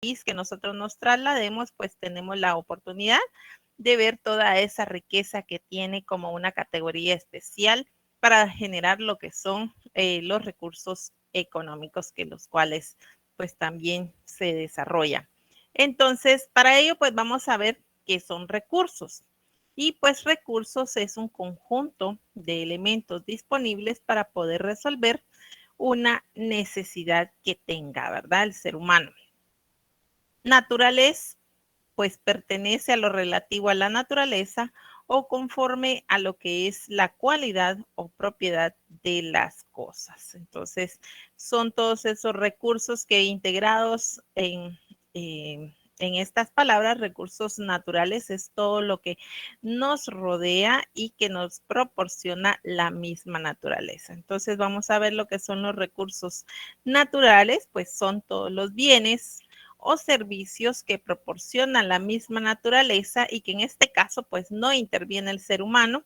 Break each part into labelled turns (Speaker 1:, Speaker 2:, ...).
Speaker 1: que nosotros nos traslademos, pues tenemos la oportunidad de ver toda esa riqueza que tiene como una categoría especial para generar lo que son los recursos económicos que los cuales pues también se desarrollan. Entonces, para ello pues vamos a ver qué son recursos. Y pues recursos es un conjunto de elementos disponibles para poder resolver una necesidad que tenga, ¿verdad? El ser humano. Naturales, pues pertenece a lo relativo a la naturaleza o conforme a lo que es la cualidad o propiedad de las cosas. Entonces, son todos esos recursos que integrados en estas palabras, recursos naturales, es todo lo que nos rodea y que nos proporciona la misma naturaleza. Entonces, vamos a ver lo que son los recursos naturales, pues son todos los bienes o servicios que proporcionan la misma naturaleza y que en este caso pues no interviene el ser humano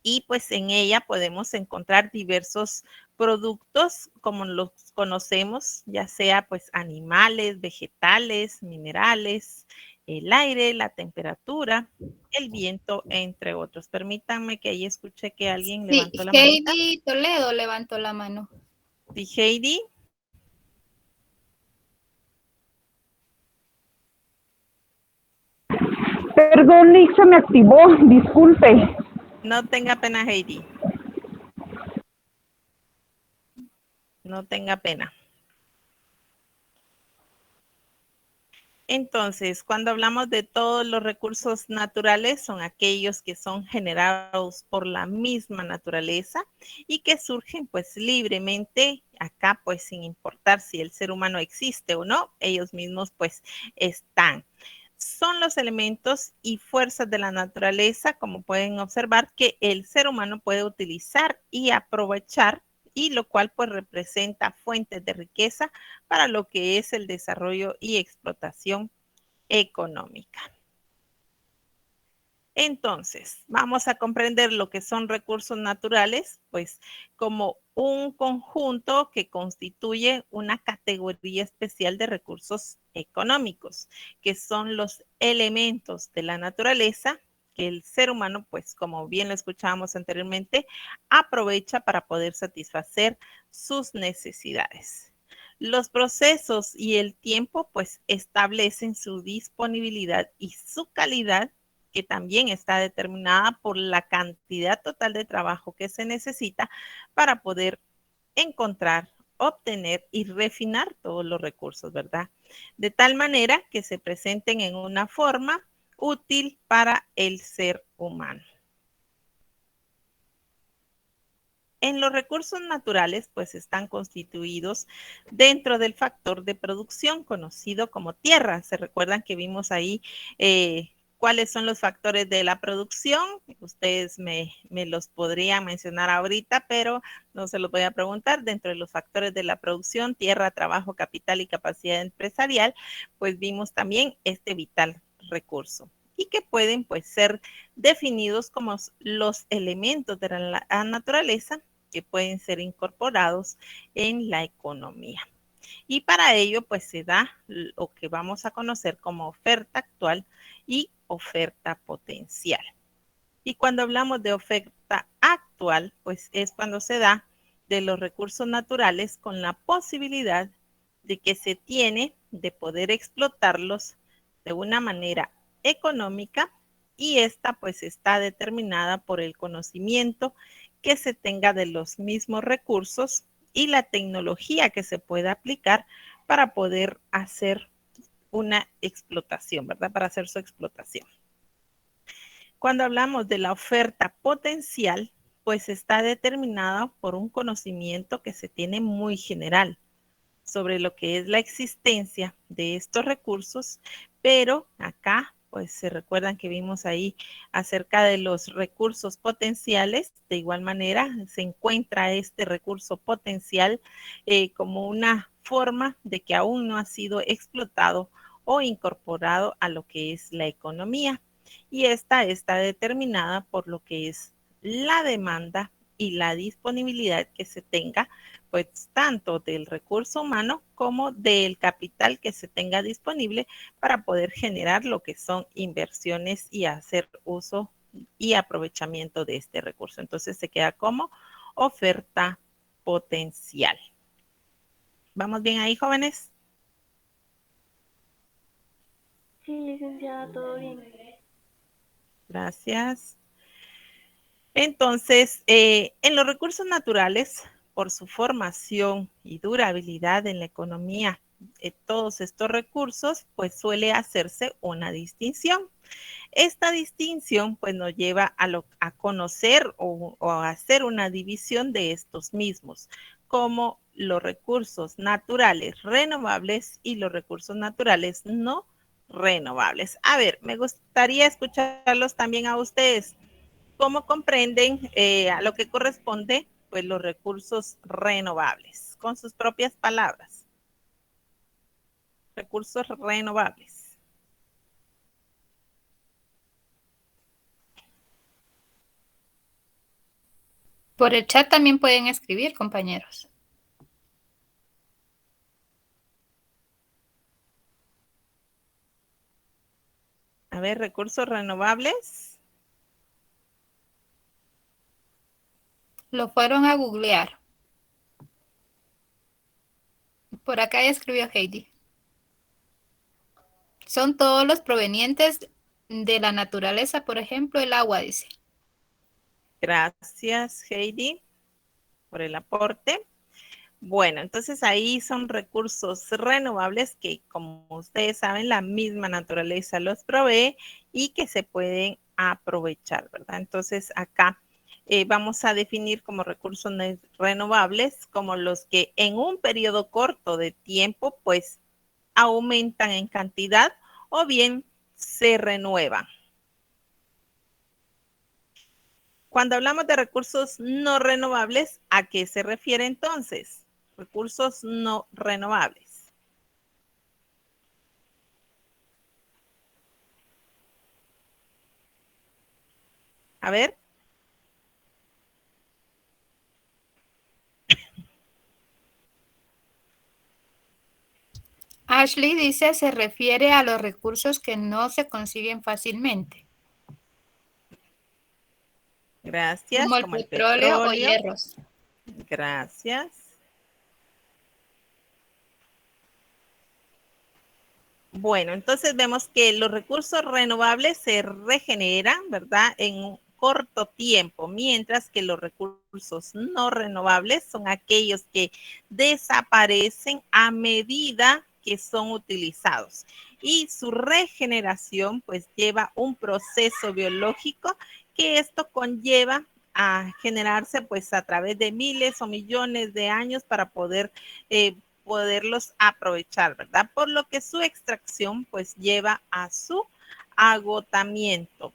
Speaker 1: y pues en ella podemos encontrar diversos productos como los conocemos, ya sea pues animales, vegetales, minerales, el aire, la temperatura, el viento, entre otros. Permítanme que ahí escuché que alguien
Speaker 2: Sí,
Speaker 1: levantó la manita.
Speaker 2: Heidi Toledo levantó la mano.
Speaker 1: Sí, Heidi.
Speaker 3: Perdón, Nick, se me activó, disculpe.
Speaker 1: No tenga pena, Heidi. No tenga pena. Entonces, cuando hablamos de todos los recursos naturales, son aquellos que son generados por la misma naturaleza y que surgen pues libremente acá, pues sin importar si el ser humano existe o no, ellos mismos pues están. Son los elementos y fuerzas de la naturaleza, como pueden observar, que el ser humano puede utilizar y aprovechar y lo cual pues representa fuentes de riqueza para lo que es el desarrollo y explotación económica. Entonces, vamos a comprender lo que son recursos naturales, pues como un conjunto que constituye una categoría especial de recursos económicos, que son los elementos de la naturaleza que el ser humano, pues como bien lo escuchábamos anteriormente, aprovecha para poder satisfacer sus necesidades. Los procesos y el tiempo, pues establecen su disponibilidad y su calidad, que también está determinada por la cantidad total de trabajo que se necesita para poder encontrar, obtener y refinar todos los recursos, ¿verdad? De tal manera que se presenten en una forma útil para el ser humano. En los recursos naturales, pues están constituidos dentro del factor de producción conocido como tierra. Se recuerdan que vimos ahí cuáles son los factores de la producción. Ustedes me los podrían mencionar ahorita, pero no se los voy a preguntar. Dentro de los factores de la producción, tierra, trabajo, capital y capacidad empresarial, pues vimos también este vital recurso y que pueden pues ser definidos como los elementos de la naturaleza que pueden ser incorporados en la economía. Y para ello, pues se da lo que vamos a conocer como oferta actual y oferta potencial. Y cuando hablamos de oferta actual, pues es cuando se da de los recursos naturales con la posibilidad de que se tiene de poder explotarlos de una manera económica y esta pues está determinada por el conocimiento que se tenga de los mismos recursos y la tecnología que se pueda aplicar para poder hacer una explotación, ¿verdad? Para hacer su explotación. Cuando hablamos de la oferta potencial, pues está determinada por un conocimiento que se tiene muy general sobre lo que es la existencia de estos recursos, pero acá pues se recuerdan que vimos ahí acerca de los recursos potenciales. De igual manera, se encuentra este recurso potencial como una forma de que aún no ha sido explotado o incorporado a lo que es la economía. Y esta está determinada por lo que es la demanda y la disponibilidad que se tenga pues tanto del recurso humano como del capital que se tenga disponible para poder generar lo que son inversiones y hacer uso y aprovechamiento de este recurso. Entonces se queda como oferta potencial. ¿Vamos bien ahí, jóvenes?
Speaker 4: Sí, licenciada, todo bien.
Speaker 1: Gracias. Entonces, en los recursos naturales, por su formación y durabilidad en la economía, todos estos recursos, pues suele hacerse una distinción. Esta distinción, pues nos lleva a conocer o a hacer una división de estos mismos, como los recursos naturales renovables y los recursos naturales no renovables. A ver, me gustaría escucharlos también a ustedes. ¿Cómo comprenden a lo que corresponde pues los recursos renovables? Con sus propias palabras. Recursos renovables.
Speaker 2: Por el chat también pueden escribir, compañeros.
Speaker 1: A ver, recursos renovables.
Speaker 2: Lo fueron a googlear. Por acá ya escribió Heidi. Son todos los provenientes de la naturaleza, por ejemplo, el agua, dice.
Speaker 1: Gracias, Heidi, por el aporte. Bueno, entonces ahí son recursos renovables que, como ustedes saben, la misma naturaleza los provee y que se pueden aprovechar, ¿verdad? Entonces acá vamos a definir como recursos renovables como los que en un periodo corto de tiempo, pues, aumentan en cantidad o bien se renuevan. Cuando hablamos de recursos no renovables, ¿a qué se refiere entonces? Recursos no renovables. A ver.
Speaker 2: Ashley dice, se refiere a los recursos que no se consiguen fácilmente.
Speaker 1: Gracias,
Speaker 2: Como el
Speaker 1: como el
Speaker 2: petróleo o
Speaker 1: petróleo.
Speaker 2: hierros.
Speaker 1: Gracias. Bueno, entonces vemos que los recursos renovables se regeneran, ¿verdad? En un corto tiempo, mientras que los recursos no renovables son aquellos que desaparecen a medida que son utilizados. Y su regeneración pues lleva un proceso biológico que esto conlleva a generarse pues a través de miles o millones de años para poderlos aprovechar, ¿verdad? Por lo que su extracción pues lleva a su agotamiento.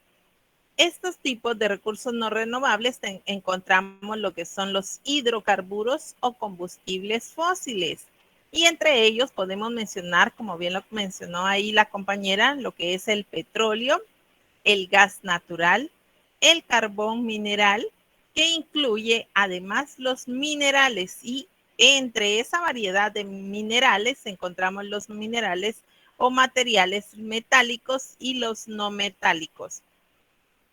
Speaker 1: Estos tipos de recursos no renovables encontramos lo que son los hidrocarburos o combustibles fósiles. Y entre ellos podemos mencionar, como bien lo mencionó ahí la compañera, lo que es el petróleo, el gas natural, el carbón mineral, que incluye además los minerales, y entre esa variedad de minerales encontramos los minerales o materiales metálicos y los no metálicos,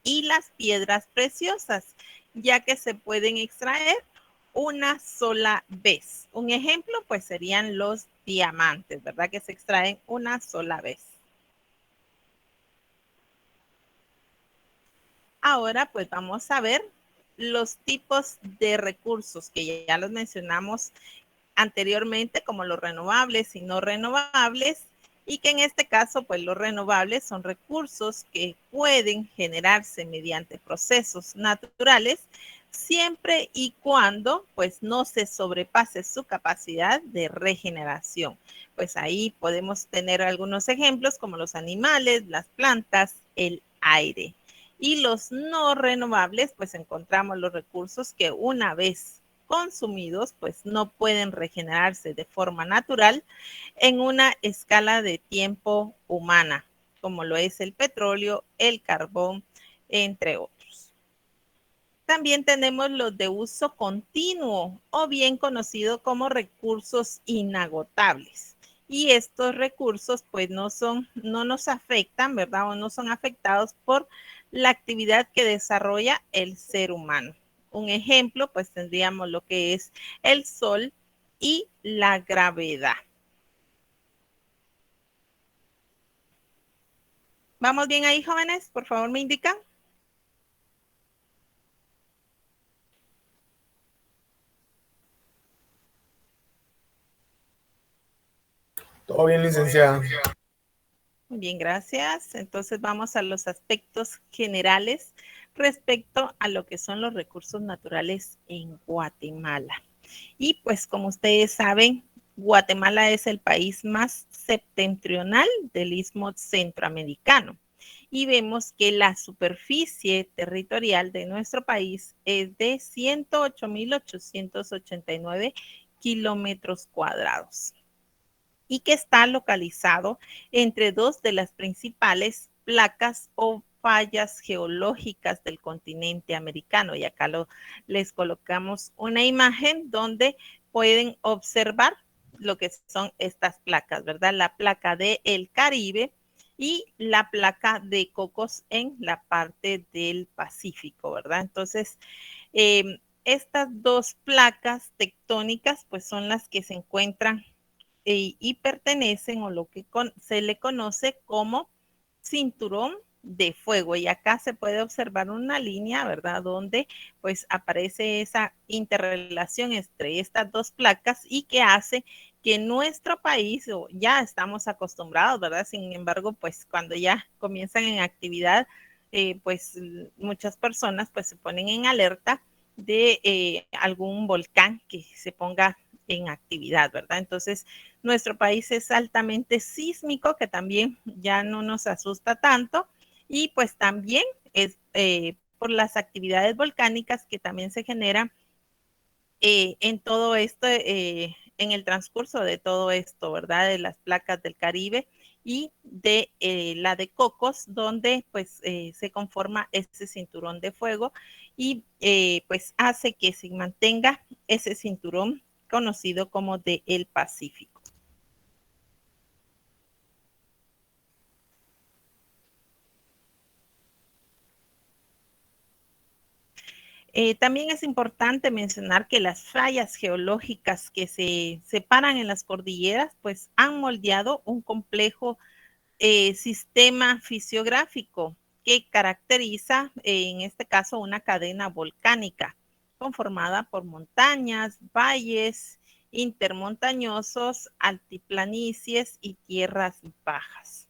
Speaker 1: y las piedras preciosas, ya que se pueden extraer una sola vez. Un ejemplo pues serían los diamantes, ¿verdad? Que se extraen una sola vez. Ahora pues vamos a ver los tipos de recursos que ya los mencionamos anteriormente, como los renovables y no renovables, y que en este caso pues los renovables son recursos que pueden generarse mediante procesos naturales siempre y cuando pues no se sobrepase su capacidad de regeneración. Pues ahí podemos tener algunos ejemplos como los animales, las plantas, el aire. Y los no renovables, pues encontramos los recursos que una vez consumidos, pues no pueden regenerarse de forma natural en una escala de tiempo humana, como lo es el petróleo, el carbón, entre otros. También tenemos los de uso continuo o bien conocido como recursos inagotables. Y estos recursos pues no nos afectan, ¿verdad? O no son afectados por la actividad que desarrolla el ser humano. Un ejemplo pues tendríamos lo que es el sol y la gravedad. ¿Vamos bien ahí, jóvenes? Por favor, me indican.
Speaker 5: Todo bien, licenciada.
Speaker 1: Muy bien, gracias. Entonces vamos a los aspectos generales respecto a lo que son los recursos naturales en Guatemala. Y pues como ustedes saben, Guatemala es el país más septentrional del istmo centroamericano. Y vemos que la superficie territorial de nuestro país es de 108.889 kilómetros cuadrados y que está localizado entre dos de las principales placas o fallas geológicas del continente americano. Y acá les colocamos una imagen donde pueden observar lo que son estas placas, ¿verdad? La placa del Caribe y la placa de Cocos en la parte del Pacífico, ¿verdad? Entonces, estas dos placas tectónicas pues son las que se encuentran y pertenecen o lo que se le conoce como cinturón de fuego. Y acá se puede observar una línea, ¿verdad? Donde pues aparece esa interrelación entre estas dos placas y que hace que nuestro país, o ya estamos acostumbrados, ¿verdad? Sin embargo, pues cuando ya comienzan en actividad, pues muchas personas pues se ponen en alerta de algún volcán que se ponga en actividad, ¿verdad? Entonces, nuestro país es altamente sísmico, que también ya no nos asusta tanto, y pues también es por las actividades volcánicas que también se generan en todo esto, en el transcurso de todo esto, ¿verdad? De las placas del Caribe y de la de Cocos, donde pues se conforma ese cinturón de fuego y pues hace que se mantenga ese cinturón conocido como de el Pacífico. También es importante mencionar que las fallas geológicas que se separan en las cordilleras, pues han moldeado un complejo sistema fisiográfico que caracteriza, en este caso, una cadena volcánica conformada por montañas, valles intermontañosos, altiplanicies y tierras bajas.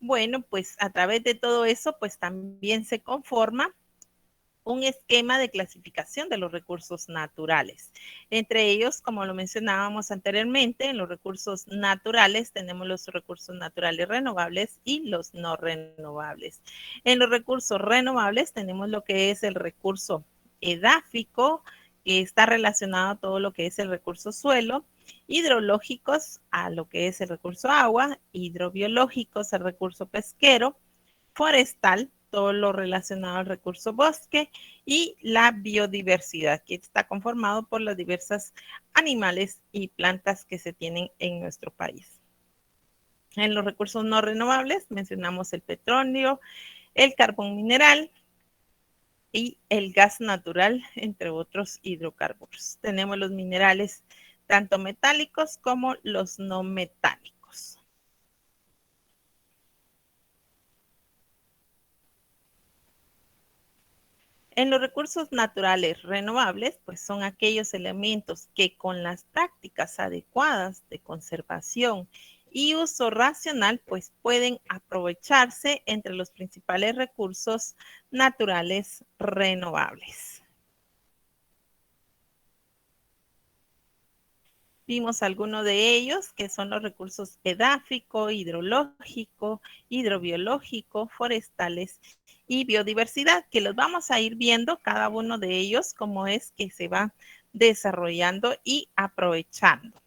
Speaker 1: Bueno, pues a través de todo eso, pues también se conforma un esquema de clasificación de los recursos naturales. Entre ellos, como lo mencionábamos anteriormente, en los recursos naturales tenemos los recursos naturales renovables y los no renovables. En los recursos renovables tenemos lo que es el recurso edáfico, que está relacionado a todo lo que es el recurso suelo, hidrológicos a lo que es el recurso agua, hidrobiológicos al recurso pesquero, forestal, todo lo relacionado al recurso bosque y la biodiversidad, que está conformado por los diversos animales y plantas que se tienen en nuestro país. En los recursos no renovables mencionamos el petróleo, el carbón mineral y el gas natural, entre otros hidrocarburos. Tenemos los minerales tanto metálicos como los no metálicos. En los recursos naturales renovables, pues son aquellos elementos que con las prácticas adecuadas de conservación y uso racional, pues pueden aprovecharse entre los principales recursos naturales renovables. Vimos algunos de ellos, que son los recursos edáfico, hidrológico, hidrobiológico, forestales y biodiversidad, que los vamos a ir viendo cada uno de ellos, cómo es que se va desarrollando y aprovechando.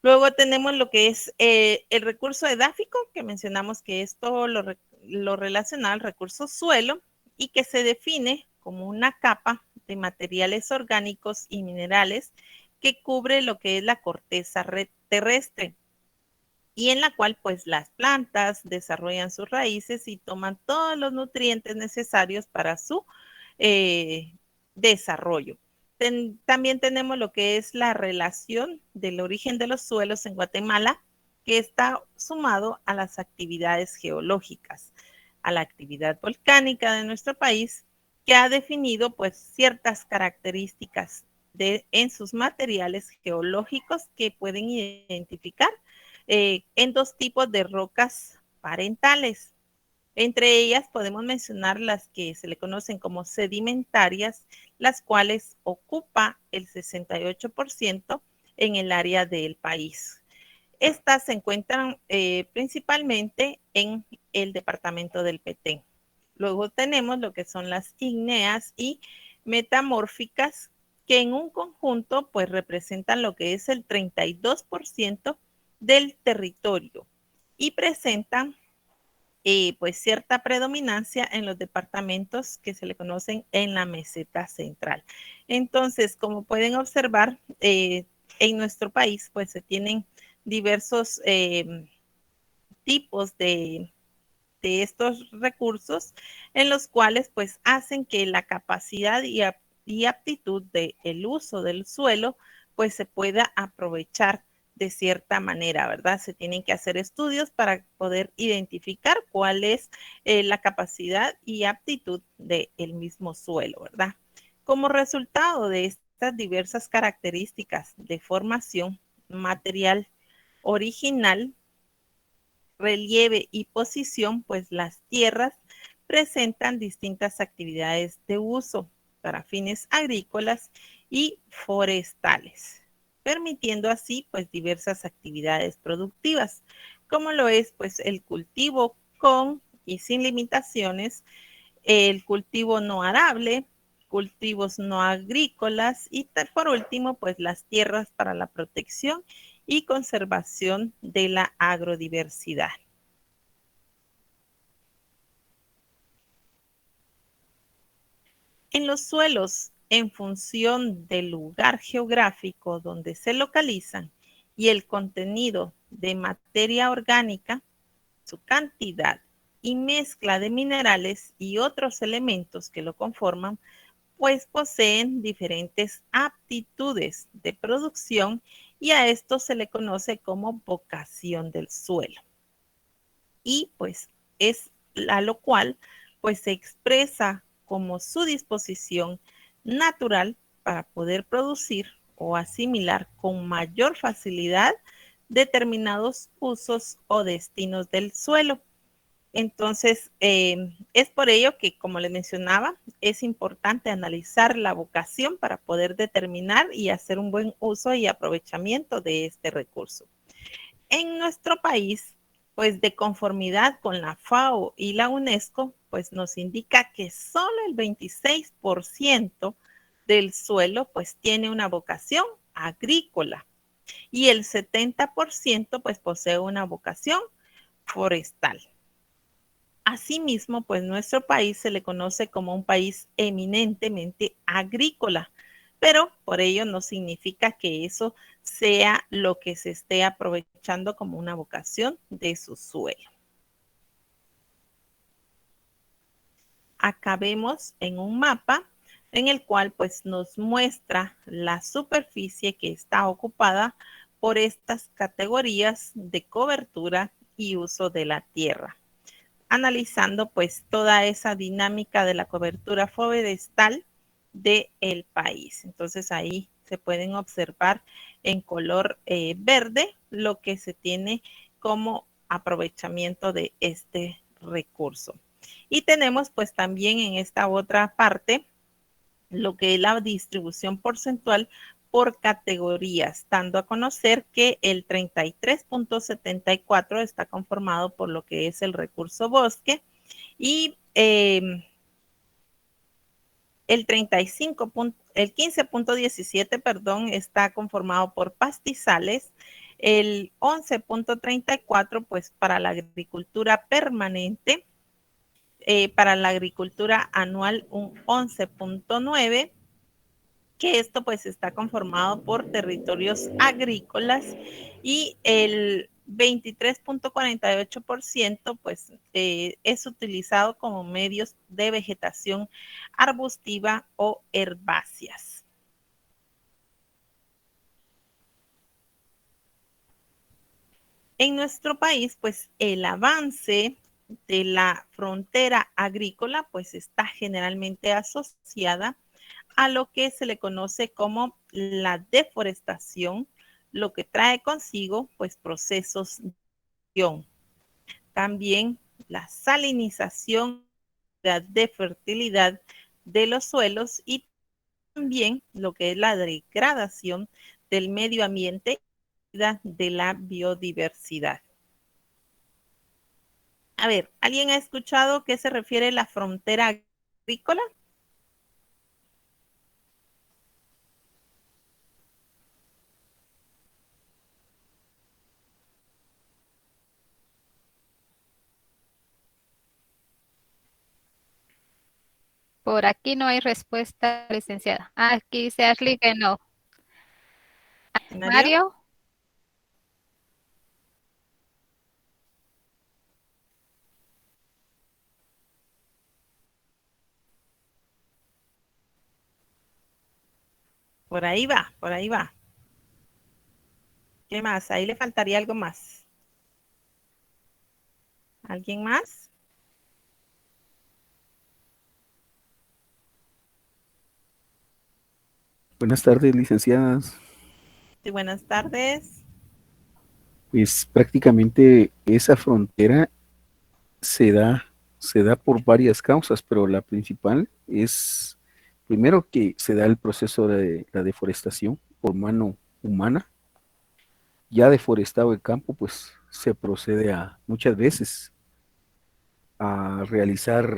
Speaker 1: Luego tenemos lo que es el recurso edáfico, que mencionamos que es todo lo relacionado al recurso suelo y que se define como una capa de materiales orgánicos y minerales que cubre lo que es la corteza terrestre y en la cual pues las plantas desarrollan sus raíces y toman todos los nutrientes necesarios para su desarrollo. También tenemos lo que es la relación del origen de los suelos en Guatemala, que está sumado a las actividades geológicas, a la actividad volcánica de nuestro país, que ha definido pues ciertas características en sus materiales geológicos que pueden identificar en dos tipos de rocas parentales. Entre ellas podemos mencionar las que se le conocen como sedimentarias, las cuales ocupa el 68% en el área del país. Estas se encuentran principalmente en el departamento del Petén. Luego tenemos lo que son las ígneas y metamórficas, que en un conjunto pues representan lo que es el 32% del territorio y presentan pues cierta predominancia en los departamentos que se le conocen en la meseta central. Entonces, como pueden observar, en nuestro país pues se tienen diversos tipos de estos recursos en los cuales pues hacen que la capacidad y aptitud del uso del suelo pues se pueda aprovechar de cierta manera, ¿verdad? Se tienen que hacer estudios para poder identificar cuál es la capacidad y aptitud del mismo suelo, ¿verdad? Como resultado de estas diversas características de formación material original, relieve y posición, pues las tierras presentan distintas actividades de uso para fines agrícolas y forestales, permitiendo así pues diversas actividades productivas, como lo es pues el cultivo con y sin limitaciones, el cultivo no arable, cultivos no agrícolas y por último pues las tierras para la protección y conservación de la agrodiversidad. En los suelos, en función del lugar geográfico donde se localizan y el contenido de materia orgánica, su cantidad y mezcla de minerales y otros elementos que lo conforman, pues poseen diferentes aptitudes de producción y a esto se le conoce como vocación del suelo. Y pues es a lo cual pues se expresa como su disposición natural para poder producir o asimilar con mayor facilidad determinados usos o destinos del suelo. Entonces, es por ello que, como les mencionaba, es importante analizar la vocación para poder determinar y hacer un buen uso y aprovechamiento de este recurso. En nuestro país, pues de conformidad con la FAO y la UNESCO, pues nos indica que solo el 26% del suelo pues tiene una vocación agrícola y el 70% pues posee una vocación forestal. Asimismo, pues nuestro país se le conoce como un país eminentemente agrícola, pero por ello no significa que eso sea lo que se esté aprovechando como una vocación de su suelo. Acá vemos en un mapa en el cual pues nos muestra la superficie que está ocupada por estas categorías de cobertura y uso de la tierra, analizando pues toda esa dinámica de la cobertura forestal del país. Entonces ahí se pueden observar en color verde lo que se tiene como aprovechamiento de este recurso. Y tenemos pues también en esta otra parte lo que es la distribución porcentual por categorías, dando a conocer que el 33.74 está conformado por lo que es el recurso bosque y el 15.17, perdón, está conformado por pastizales, el 11.34 pues para la agricultura permanente, para la agricultura anual un 11.9%, que esto pues está conformado por territorios agrícolas, y el 23.48% pues es utilizado como medios de vegetación arbustiva o herbáceas. En nuestro país, pues el avance de la frontera agrícola pues está generalmente asociada a lo que se le conoce como la deforestación, lo que trae consigo pues procesos de erosión. También la salinización, de fertilidad de los suelos, y también lo que es la degradación del medio ambiente y de la biodiversidad. A ver, ¿alguien ha escuchado qué se refiere a la frontera agrícola?
Speaker 2: Por aquí no hay respuesta, licenciada. Aquí dice Ashley que no.
Speaker 1: Mario.
Speaker 2: Mario,
Speaker 1: Por ahí va, por ahí va. ¿Qué más? Ahí le faltaría algo más. ¿Alguien más?
Speaker 6: Buenas tardes, licenciadas.
Speaker 1: Sí, buenas tardes.
Speaker 6: Pues prácticamente esa frontera se da, se da por varias causas, pero la principal es, primero, que se da el proceso de la deforestación por mano humana. Ya deforestado el campo, pues se procede a muchas veces a realizar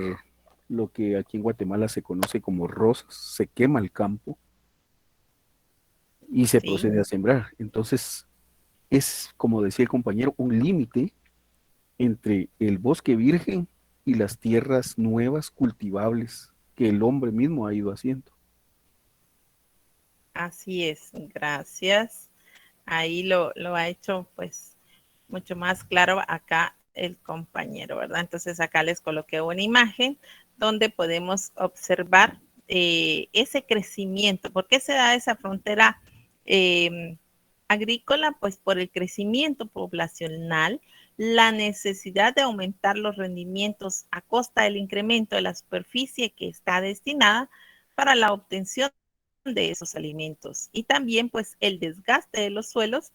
Speaker 6: lo que aquí en Guatemala se conoce como rosas. Se quema el campo y se
Speaker 1: Sí,
Speaker 6: procede a sembrar. Entonces, es, como decía el compañero, un límite entre el bosque virgen y las tierras nuevas cultivables que el hombre mismo ha ido haciendo.
Speaker 1: así es. Gracias. Ahí lo ha hecho pues mucho más claro acá el compañero, ¿verdad? Entonces acá les coloqué una imagen donde podemos observar ese crecimiento. ¿Por qué se da esa frontera agrícola? Pues por el crecimiento poblacional, la necesidad de aumentar los rendimientos a costa del incremento de la superficie que está destinada para la obtención de esos alimentos, y también pues el desgaste de los suelos,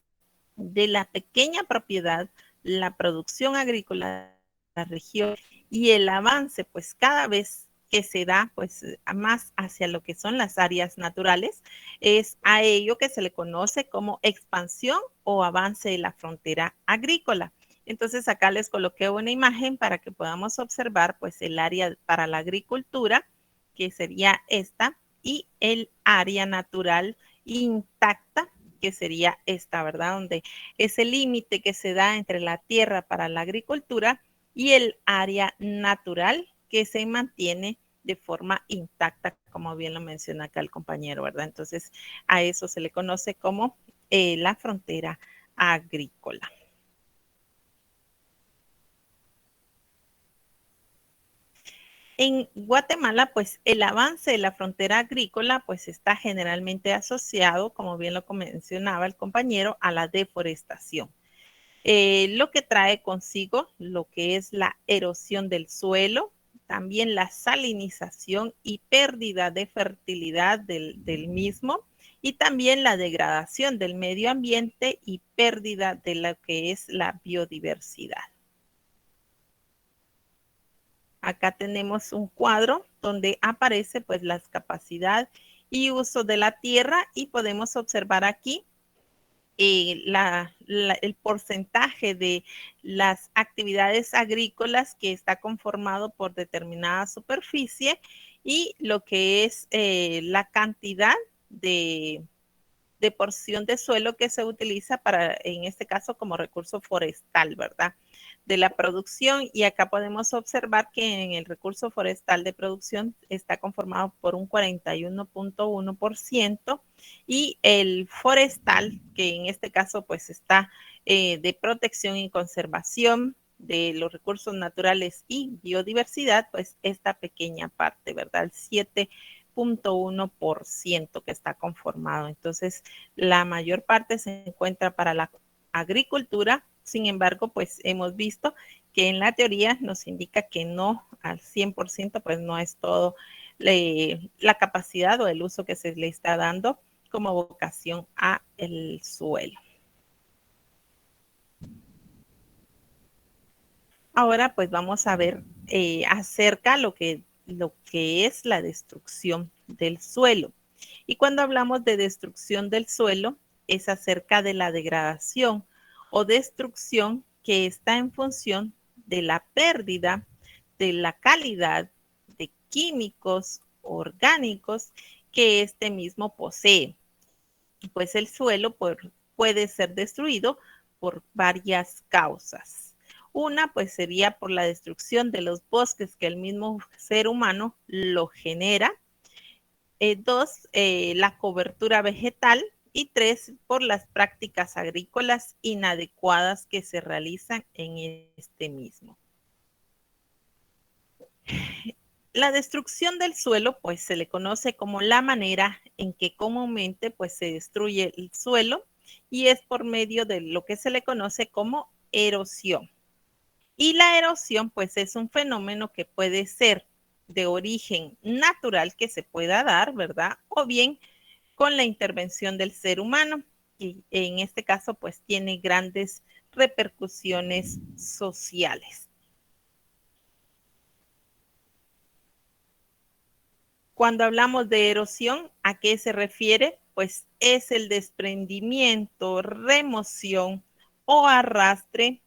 Speaker 1: de la pequeña propiedad, la producción agrícola de la región, y el avance pues cada vez que se da pues más hacia lo que son las áreas naturales, es a ello que se le conoce como expansión o avance de la frontera agrícola. Entonces acá les coloqué una imagen para que podamos observar pues el área para la agricultura, que sería esta, y el área natural intacta, que sería esta, ¿verdad? Donde es el límite que se da entre la tierra para la agricultura y el área natural que se mantiene de forma intacta, como bien lo menciona acá el compañero, ¿verdad? Entonces, a eso se le conoce como la frontera agrícola. En Guatemala, pues el avance de la frontera agrícola, pues está generalmente asociado, como bien lo mencionaba el compañero, a la deforestación. Lo que trae consigo lo que es la erosión del suelo, también la salinización y pérdida de fertilidad del mismo, y también la degradación del medio ambiente y pérdida de lo que es la biodiversidad. Acá tenemos un cuadro donde aparece pues la capacidad y uso de la tierra, y podemos observar aquí el porcentaje de las actividades agrícolas que está conformado por determinada superficie, y lo que es la cantidad de porción de suelo que se utiliza para, en este caso, como recurso forestal, ¿verdad? de la producción, y acá podemos observar que en el recurso forestal de producción está conformado por un 41.1% y el forestal, que en este caso pues está de protección y conservación de los recursos naturales y biodiversidad, pues esta pequeña parte, ¿verdad? El 7.1% que está conformado. Entonces, la mayor parte se encuentra para la agricultura. Sin embargo, pues hemos visto que en la teoría nos indica que no al 100%, pues no es todo la capacidad o el uso que se le está dando como vocación a el suelo. Ahora pues vamos a ver acerca lo que es la destrucción del suelo. Y cuando hablamos de destrucción del suelo, es acerca de la degradación o destrucción que está en función de la pérdida de la calidad de químicos orgánicos que este mismo posee. Pues el suelo puede ser destruido por varias causas. Una, pues sería por la destrucción de los bosques que el mismo ser humano lo genera. Dos, la cobertura vegetal. Y tres, por las prácticas agrícolas inadecuadas que se realizan en este mismo. La destrucción del suelo, pues se le conoce como la manera en que comúnmente pues se destruye el suelo, y es por medio de lo que se le conoce como erosión. Y la erosión pues es un fenómeno que puede ser de origen natural que se pueda dar, ¿verdad? O bien con la intervención del ser humano, y en este caso pues tiene grandes repercusiones sociales. Cuando hablamos de erosión, ¿a qué se refiere? Pues es el desprendimiento, remoción o arrastre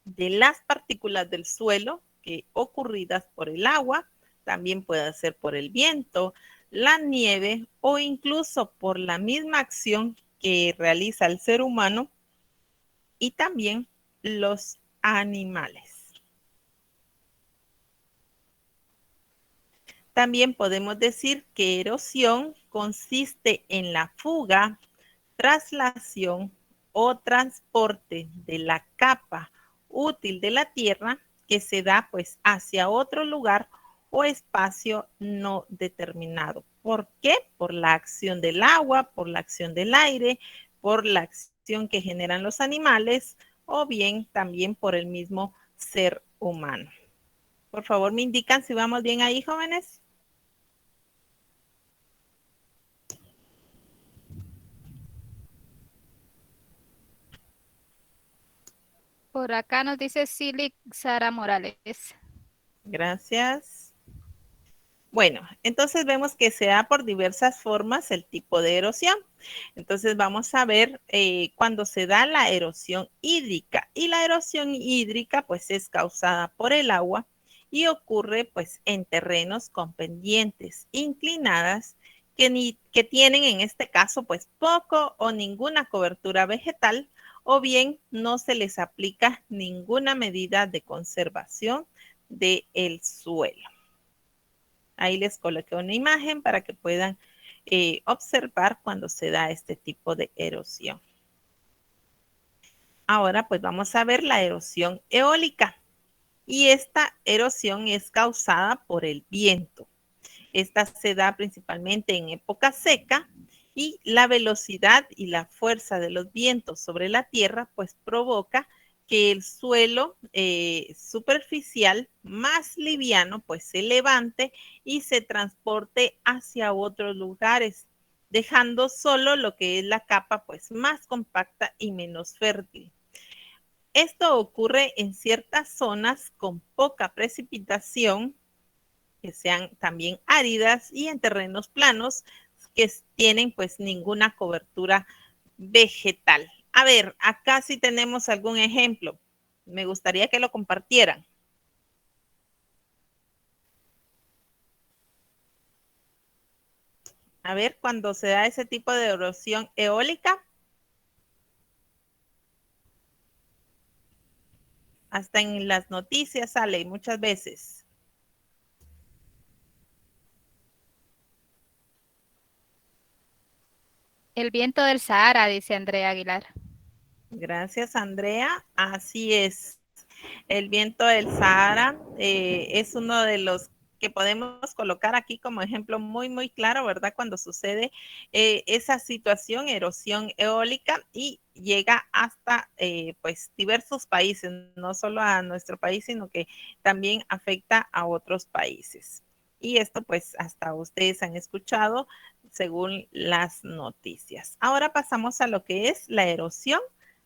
Speaker 1: de las partículas del suelo que ocurridas por el agua, también puede ser por el viento, la nieve o incluso por la misma acción que realiza el ser humano y también los animales. También podemos decir que erosión consiste en la fuga, traslación o transporte de la capa útil de la tierra que se da pues hacia otro lugar o espacio no determinado. ¿Por qué? Por la acción del agua, por la acción del aire, por la acción que generan los animales o bien también por el mismo ser humano. Por favor, me indican si vamos bien ahí, jóvenes.
Speaker 2: Por acá nos dice Silic Sara Morales.
Speaker 1: Gracias. Bueno, entonces vemos que se da por diversas formas el tipo de erosión. Entonces vamos a ver cuando se da la erosión hídrica. Y la erosión hídrica pues es causada por el agua y ocurre pues en terrenos con pendientes inclinadas que tienen en este caso pues poco o ninguna cobertura vegetal, o bien no se les aplica ninguna medida de conservación del suelo. Ahí les coloqué una imagen para que puedan observar cuando se da este tipo de erosión. Ahora pues vamos a ver la erosión eólica. Y esta erosión es causada por el viento. Esta se da principalmente en época seca, y la velocidad y la fuerza de los vientos sobre la tierra pues provoca que el suelo superficial más liviano pues se levante y se transporte hacia otros lugares, dejando solo lo que es la capa pues más compacta y menos fértil. Esto ocurre en ciertas zonas con poca precipitación, que sean también áridas, y en terrenos planos que tienen pues ninguna cobertura vegetal. A ver, acá sí tenemos algún ejemplo. Me gustaría que lo compartieran. A ver, cuando se da ese tipo de erosión eólica. Hasta en las noticias sale muchas veces.
Speaker 2: El viento del Sahara, dice Andrea Aguilar.
Speaker 1: Gracias, Andrea. Así es. El viento del Sahara es uno de los que podemos colocar aquí como ejemplo muy, muy claro, ¿verdad? Cuando sucede esa situación, erosión eólica y llega hasta pues diversos países, no solo a nuestro país, sino que también afecta a otros países. Y esto pues hasta ustedes han escuchado según las noticias. Ahora pasamos a lo que es la erosión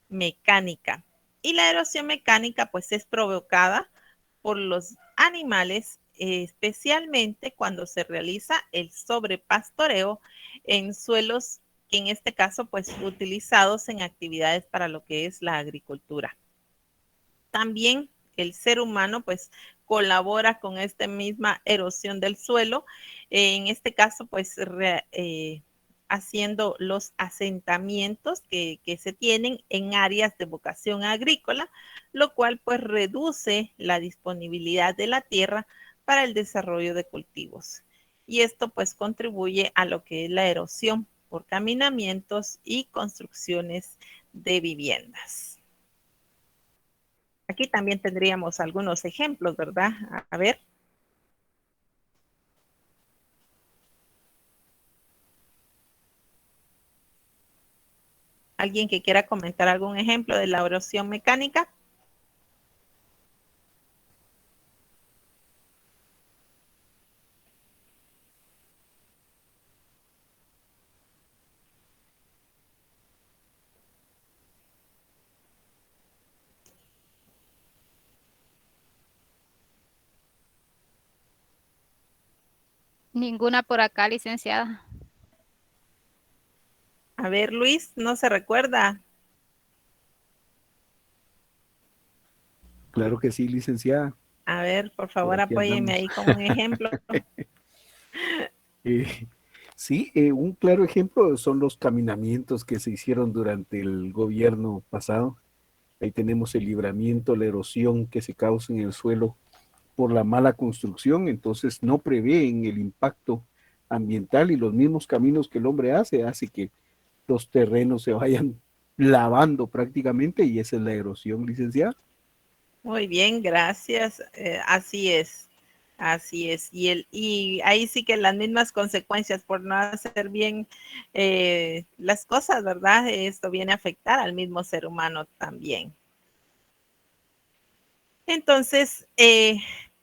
Speaker 1: mecánica. Y la erosión mecánica pues es provocada por los animales, especialmente cuando se realiza el sobrepastoreo en suelos que en este caso pues utilizados en actividades para lo que es la agricultura. También el ser humano pues colabora con esta misma erosión del suelo, en este caso pues haciendo los asentamientos que se tienen en áreas de vocación agrícola, lo cual pues reduce la disponibilidad de la tierra para el desarrollo de cultivos. Y esto pues contribuye a lo que es la erosión por caminamientos y construcciones de viviendas. Aquí también tendríamos algunos ejemplos, ¿verdad? A ver. ¿Alguien que quiera comentar algún ejemplo de la erosión mecánica?
Speaker 2: Ninguna por acá, licenciada.
Speaker 1: A ver, Luis, ¿no se recuerda?
Speaker 6: Claro que sí, licenciada.
Speaker 1: A ver, por
Speaker 6: Por
Speaker 1: favor,
Speaker 6: aquí
Speaker 1: apóyeme
Speaker 6: andamos.
Speaker 1: ahí con un ejemplo.
Speaker 6: Sí, un claro ejemplo son los caminamientos que se hicieron durante el gobierno pasado. Ahí tenemos el libramiento, la erosión que se causa en el suelo por la mala construcción, entonces no prevén el impacto ambiental y los mismos caminos que el hombre hace que los terrenos se vayan lavando prácticamente y esa es la erosión, licenciada.
Speaker 1: Muy bien, gracias. Así es. Así es. Y ahí sí que las mismas consecuencias por no hacer bien las cosas, ¿verdad? Esto viene a afectar al mismo ser humano también. Entonces,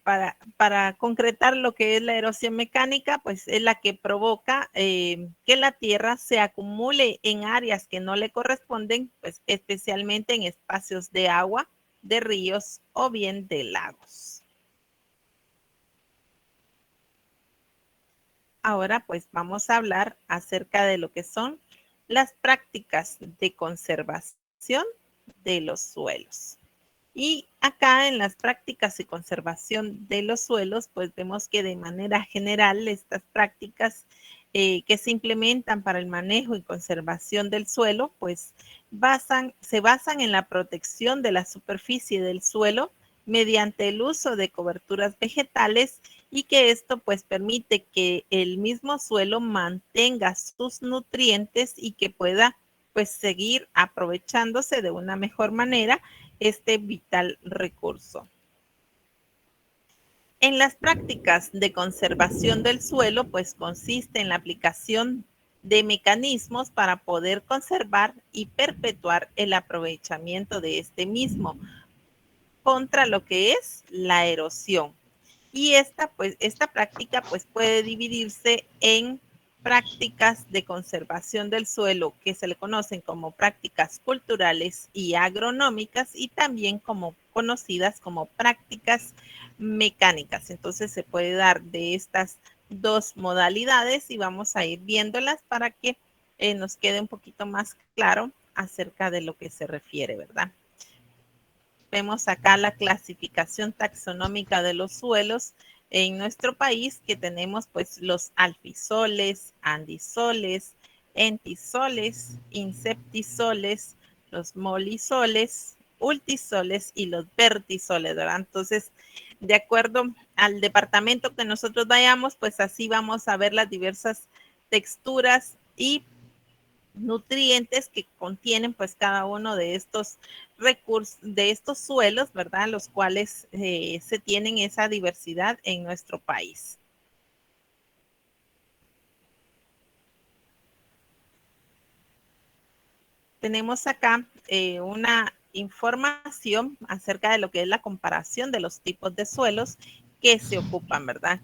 Speaker 1: para concretar lo que es la erosión mecánica, pues es la que provoca que la tierra se acumule en áreas que no le corresponden, pues especialmente en espacios de agua, de ríos o bien de lagos. Ahora pues vamos a hablar acerca de lo que son las prácticas de conservación de los suelos. Y acá en las prácticas de conservación de los suelos, pues vemos que de manera general estas prácticas que se implementan para el manejo y conservación del suelo, pues se basan en la protección de la superficie del suelo mediante el uso de coberturas vegetales y que esto pues permite que el mismo suelo mantenga sus nutrientes y que pueda pues seguir aprovechándose de una mejor manera este vital recurso. En las prácticas de conservación del suelo, pues consiste en la aplicación de mecanismos para poder conservar y perpetuar el aprovechamiento de este mismo contra lo que es la erosión. Y esta práctica pues puede dividirse en prácticas de conservación del suelo que se le conocen como prácticas culturales y agronómicas y también como conocidas como prácticas mecánicas. Entonces se puede dar de estas dos modalidades y vamos a ir viéndolas para que nos quede un poquito más claro acerca de lo que se refiere, ¿verdad? Vemos acá la clasificación taxonómica de los suelos en nuestro país, que tenemos pues los alfisoles, andisoles, entisoles, insectisoles, los molisoles, ultisoles y los vertisoles, ¿verdad? Entonces, de acuerdo al departamento que nosotros vayamos, pues así vamos a ver las diversas texturas y nutrientes que contienen pues cada uno de estos recursos, de estos suelos, ¿verdad? Los cuales se tienen esa diversidad en nuestro país. Tenemos acá una información acerca de lo que es la comparación de los tipos de suelos que se ocupan, ¿verdad?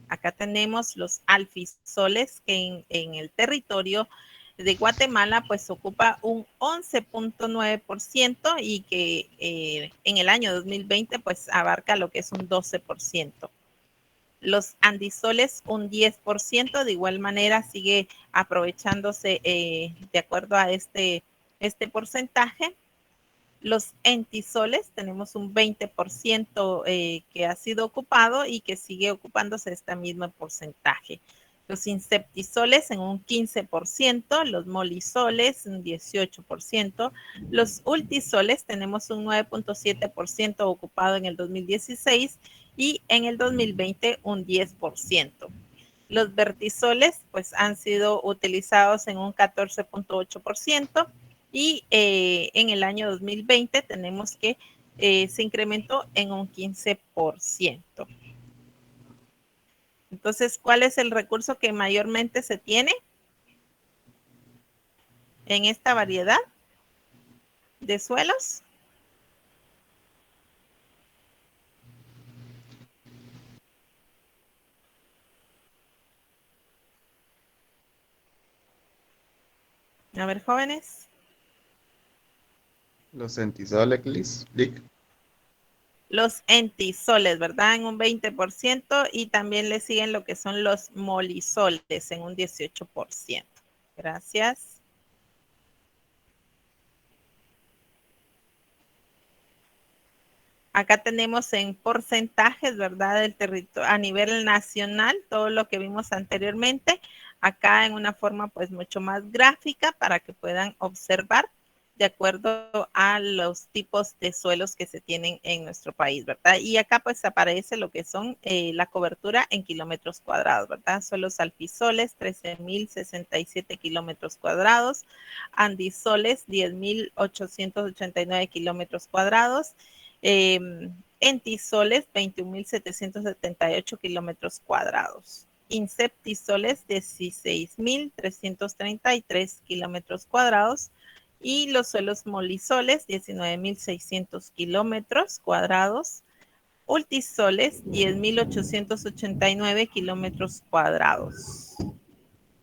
Speaker 1: Acá tenemos los alfisoles que en el territorio de Guatemala pues ocupa un 11.9% y que en el año 2020 pues abarca lo que es un 12%. Los andisoles un 10%, de igual manera sigue aprovechándose de acuerdo a este porcentaje. Los entisoles tenemos un 20% que ha sido ocupado y que sigue ocupándose este mismo porcentaje. Los inseptisoles en un 15%, los molisoles un 18%, los ultisoles tenemos un 9.7% ocupado en el 2016 y en el 2020 un 10%. Los vertisoles pues han sido utilizados en un 14.8% y en el año 2020 tenemos que se incrementó en un 15%. Entonces, ¿cuál es el recurso que mayormente se tiene en esta variedad de suelos? A ver, jóvenes.
Speaker 7: Los entisoles, Lick.
Speaker 1: Los entisoles, ¿verdad? En un 20% y también le siguen lo que son los molisoles en un 18%. Gracias. Acá tenemos en porcentajes, ¿verdad? Del territorio a nivel nacional, todo lo que vimos anteriormente, acá en una forma pues mucho más gráfica para que puedan observar de acuerdo a los tipos de suelos que se tienen en nuestro país, ¿verdad? Y acá pues aparece lo que son la cobertura en kilómetros cuadrados, ¿verdad? Suelos alfisoles, 13.067 kilómetros cuadrados, andisoles, 10.889 kilómetros cuadrados, entisoles, 21.778 kilómetros cuadrados. Inseptisoles, 16.333 kilómetros cuadrados. Y los suelos molisoles, 19.600 kilómetros cuadrados. Ultisoles, 10.889 kilómetros cuadrados.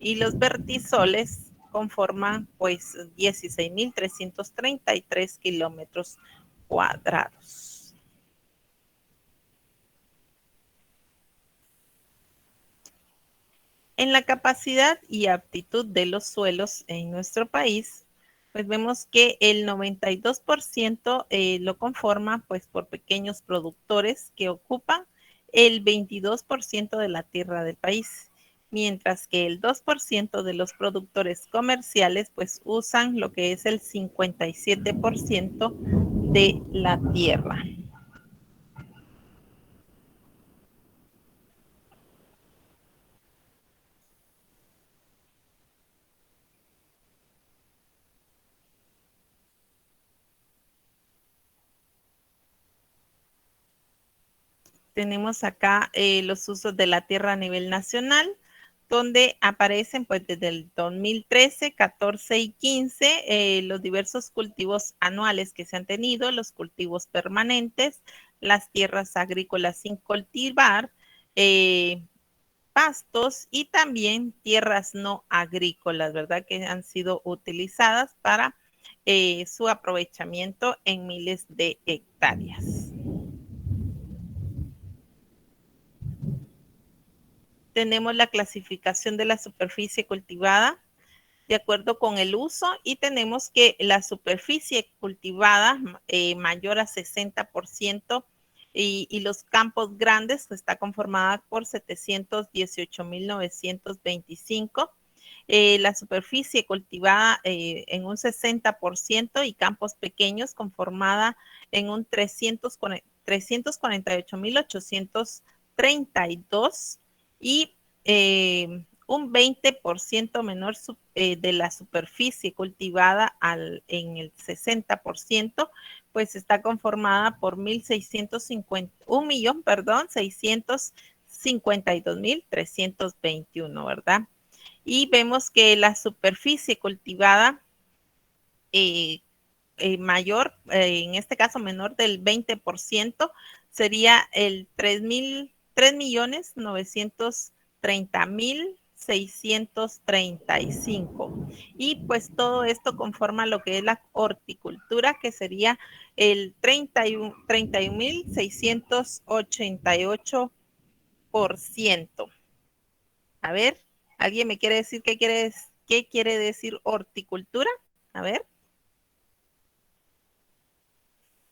Speaker 1: Y los vertisoles conforman pues 16.333 kilómetros cuadrados. En la capacidad y aptitud de los suelos en nuestro país, pues vemos que el 92% lo conforma pues por pequeños productores que ocupan el 22% de la tierra del país, mientras que el 2% de los productores comerciales pues usan lo que es el 57% de la tierra. Tenemos acá los usos de la tierra a nivel nacional, donde aparecen pues desde el 2013, 14 y 15 los diversos cultivos anuales que se han tenido, los cultivos permanentes, las tierras agrícolas sin cultivar, pastos y también tierras no agrícolas, ¿verdad? Que han sido utilizadas para su aprovechamiento en miles de hectáreas. Tenemos la clasificación de la superficie cultivada de acuerdo con el uso y tenemos que la superficie cultivada mayor a 60% y los campos grandes está conformada por 718.925 la superficie cultivada en un 60% y campos pequeños conformada en un 348.832 y un 20% menor de la superficie cultivada en el 60%, pues está conformada por 1.652.321, ¿verdad? Y vemos que la superficie cultivada mayor, en este caso menor del 20%, sería el 3.930.635. Y pues todo esto conforma lo que es la horticultura, que sería el 31.688%. A ver, ¿alguien me quiere decir qué quiere decir horticultura? A ver.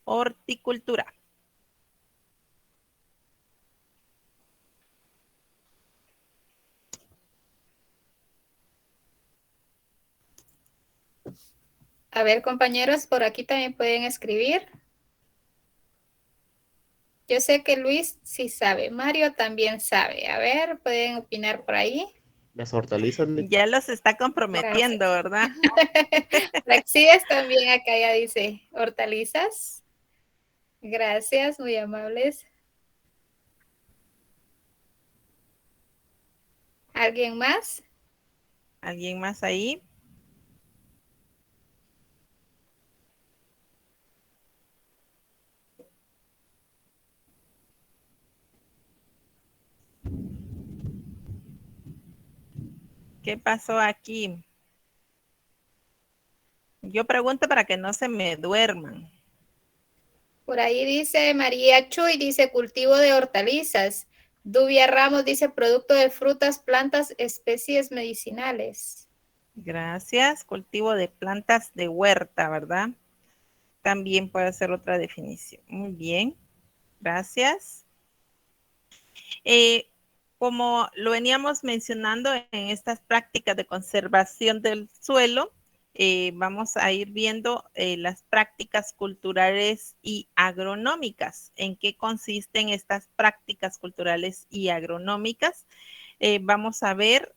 Speaker 1: Horticultura.
Speaker 2: A ver, compañeros, por aquí también pueden escribir. Yo sé que Luis sí sabe, Mario también sabe. A ver, pueden opinar por ahí.
Speaker 7: Las hortalizas.
Speaker 1: Ya los está comprometiendo,
Speaker 2: gracias.
Speaker 1: ¿Verdad?
Speaker 2: Praxides también acá ya dice hortalizas. Gracias, muy amables. ¿Alguien más?
Speaker 1: ¿Alguien más ahí? ¿Qué pasó aquí? Yo pregunto para que no se me duerman.
Speaker 2: Por ahí dice María Chuy, dice cultivo de hortalizas. Dubia Ramos dice producto de frutas, plantas, especies medicinales.
Speaker 1: Gracias. Cultivo de plantas de huerta, ¿verdad? También puede ser otra definición. Muy bien. Gracias. Como lo veníamos mencionando en estas prácticas de conservación del suelo, vamos a ir viendo las prácticas culturales y agronómicas. ¿En qué consisten estas prácticas culturales y agronómicas? Vamos a ver,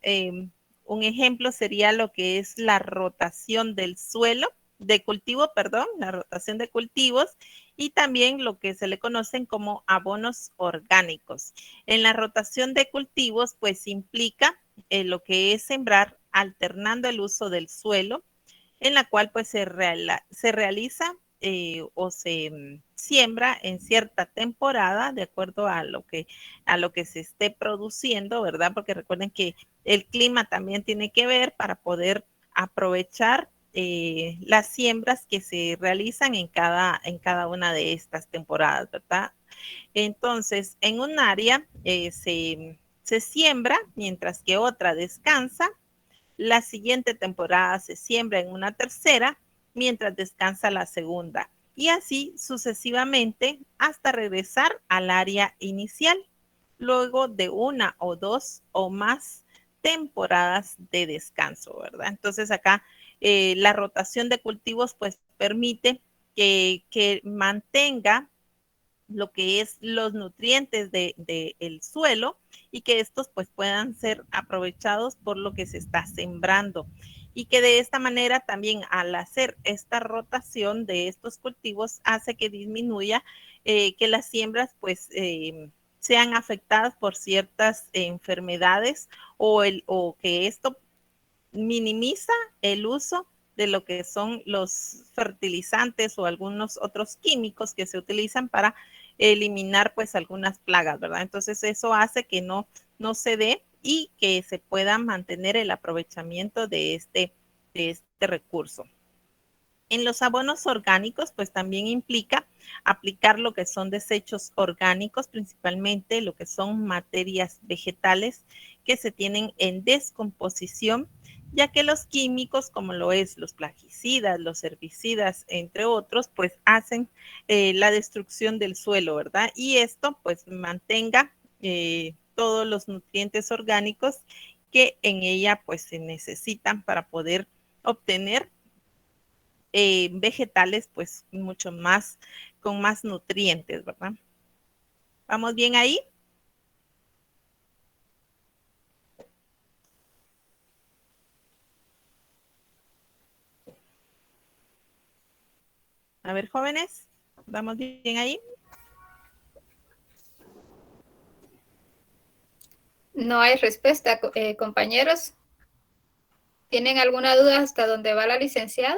Speaker 1: un ejemplo sería lo que es la rotación del suelo, de cultivo, perdón, la rotación de cultivos y también lo que se le conocen como abonos orgánicos. En la rotación de cultivos, pues implica lo que es sembrar alternando el uso del suelo, en la cual pues se realiza o se siembra en cierta temporada de acuerdo a lo que se esté produciendo, ¿verdad? Porque recuerden que el clima también tiene que ver para poder aprovechar las siembras que se realizan en cada una de estas temporadas, ¿verdad? Entonces, en un área se siembra mientras que otra descansa. La siguiente temporada se siembra en una tercera mientras descansa la segunda y así sucesivamente hasta regresar al área inicial luego de una o dos o más temporadas de descanso, ¿verdad? Entonces acá la rotación de cultivos pues permite que mantenga lo que es los nutrientes del suelo y que estos pues puedan ser aprovechados por lo que se está sembrando y que de esta manera también al hacer esta rotación de estos cultivos hace que disminuya que las siembras pues sean afectadas por ciertas enfermedades o que esto minimiza el uso de lo que son los fertilizantes o algunos otros químicos que se utilizan para eliminar pues algunas plagas, ¿verdad? Entonces eso hace que no se dé y que se pueda mantener el aprovechamiento de este recurso. En los abonos orgánicos, pues también implica aplicar lo que son desechos orgánicos, principalmente lo que son materias vegetales que se tienen en descomposición, ya que los químicos, como lo es los plaguicidas, los herbicidas, entre otros, pues hacen la destrucción del suelo, ¿verdad? Y esto pues mantenga todos los nutrientes orgánicos que en ella pues se necesitan para poder obtener vegetales pues mucho más, con más nutrientes, ¿verdad? ¿Vamos bien ahí? A ver, jóvenes, ¿vamos bien ahí?
Speaker 2: No hay respuesta, compañeros. ¿Tienen alguna duda hasta dónde va la licenciada?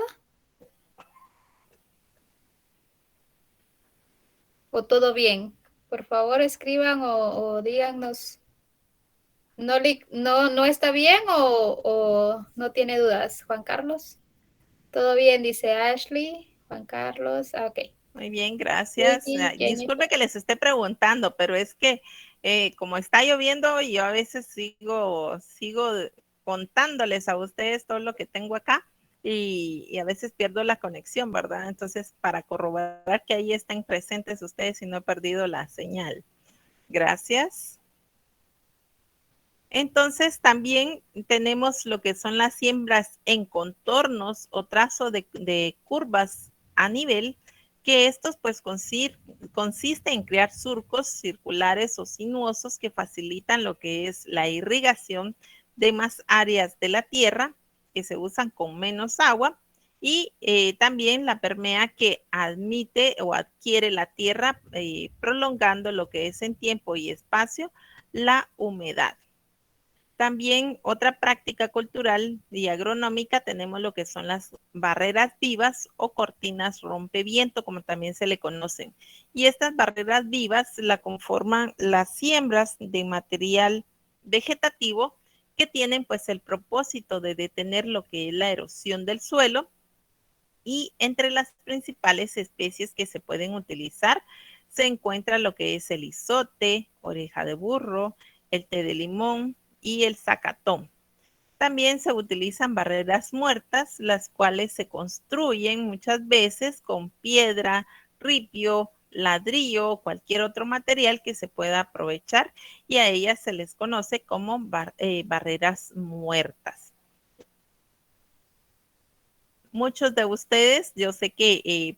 Speaker 2: ¿O todo bien? Por favor, escriban o díganos. ¿No está bien o no tiene dudas? Juan Carlos. Todo bien, dice Ashley. Juan Carlos. Ok.
Speaker 1: Muy bien, gracias.
Speaker 2: Jenny,
Speaker 1: Disculpe que les esté preguntando, pero es que como está lloviendo, yo a veces sigo contándoles a ustedes todo lo que tengo acá y a veces pierdo la conexión, ¿verdad? Entonces, para corroborar que ahí estén presentes ustedes y no he perdido la señal. Gracias. Entonces, también tenemos lo que son las siembras en contornos o trazo de curvas a nivel, que estos pues consiste en crear surcos circulares o sinuosos que facilitan lo que es la irrigación de más áreas de la tierra que se usan con menos agua y también la permea que admite o adquiere la tierra prolongando lo que es en tiempo y espacio la humedad. También otra práctica cultural y agronómica tenemos lo que son las barreras vivas o cortinas rompeviento, como también se le conocen. Y estas barreras vivas la conforman las siembras de material vegetativo que tienen pues el propósito de detener lo que es la erosión del suelo, y entre las principales especies que se pueden utilizar se encuentra lo que es el izote, oreja de burro, el té de limón y el zacatón. También se utilizan barreras muertas, las cuales se construyen muchas veces con piedra, ripio, ladrillo o cualquier otro material que se pueda aprovechar, y a ellas se les conoce como barreras muertas. Muchos de ustedes, yo sé que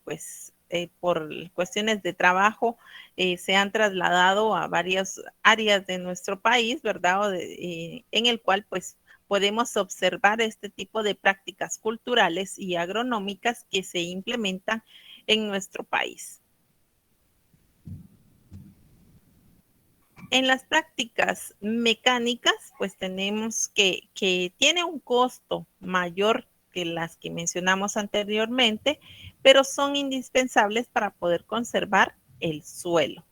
Speaker 1: por cuestiones de trabajo se han trasladado a varias áreas de nuestro país, ¿verdad? En el cual pues podemos observar este tipo de prácticas culturales y agronómicas que se implementan en nuestro país. En las prácticas mecánicas, pues tenemos que tiene un costo mayor que las que mencionamos anteriormente, pero son indispensables para poder conservar el suelo.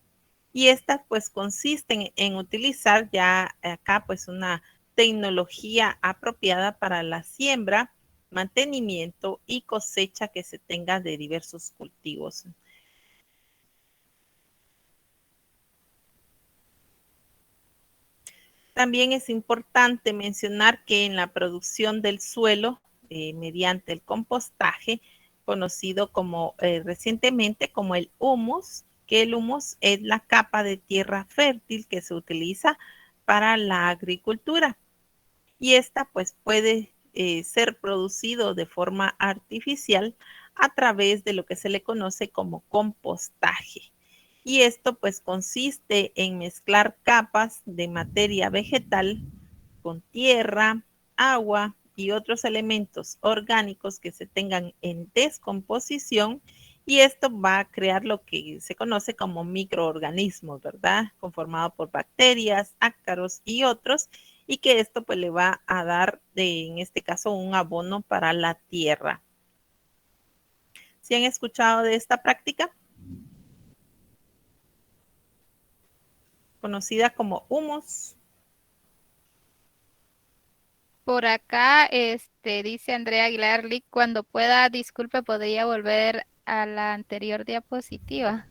Speaker 1: Y estas pues consisten en utilizar ya acá pues una tecnología apropiada para la siembra, mantenimiento y cosecha que se tenga de diversos cultivos. También es importante mencionar que en la producción del suelo, mediante el compostaje, conocido como recientemente como el humus, que el humus es la capa de tierra fértil que se utiliza para la agricultura. Y esta pues puede ser producido de forma artificial a través de lo que se le conoce como compostaje. Y esto pues consiste en mezclar capas de materia vegetal con tierra, agua y otros elementos orgánicos que se tengan en descomposición, y esto va a crear lo que se conoce como microorganismos, ¿verdad? Conformado por bacterias, ácaros y otros, y que esto pues le va a dar, en este caso, un abono para la tierra. ¿Sí han escuchado de esta práctica? Conocida como humus.
Speaker 2: Por acá, dice Andrea Aguilar, cuando pueda, disculpe, podría volver a la anterior diapositiva.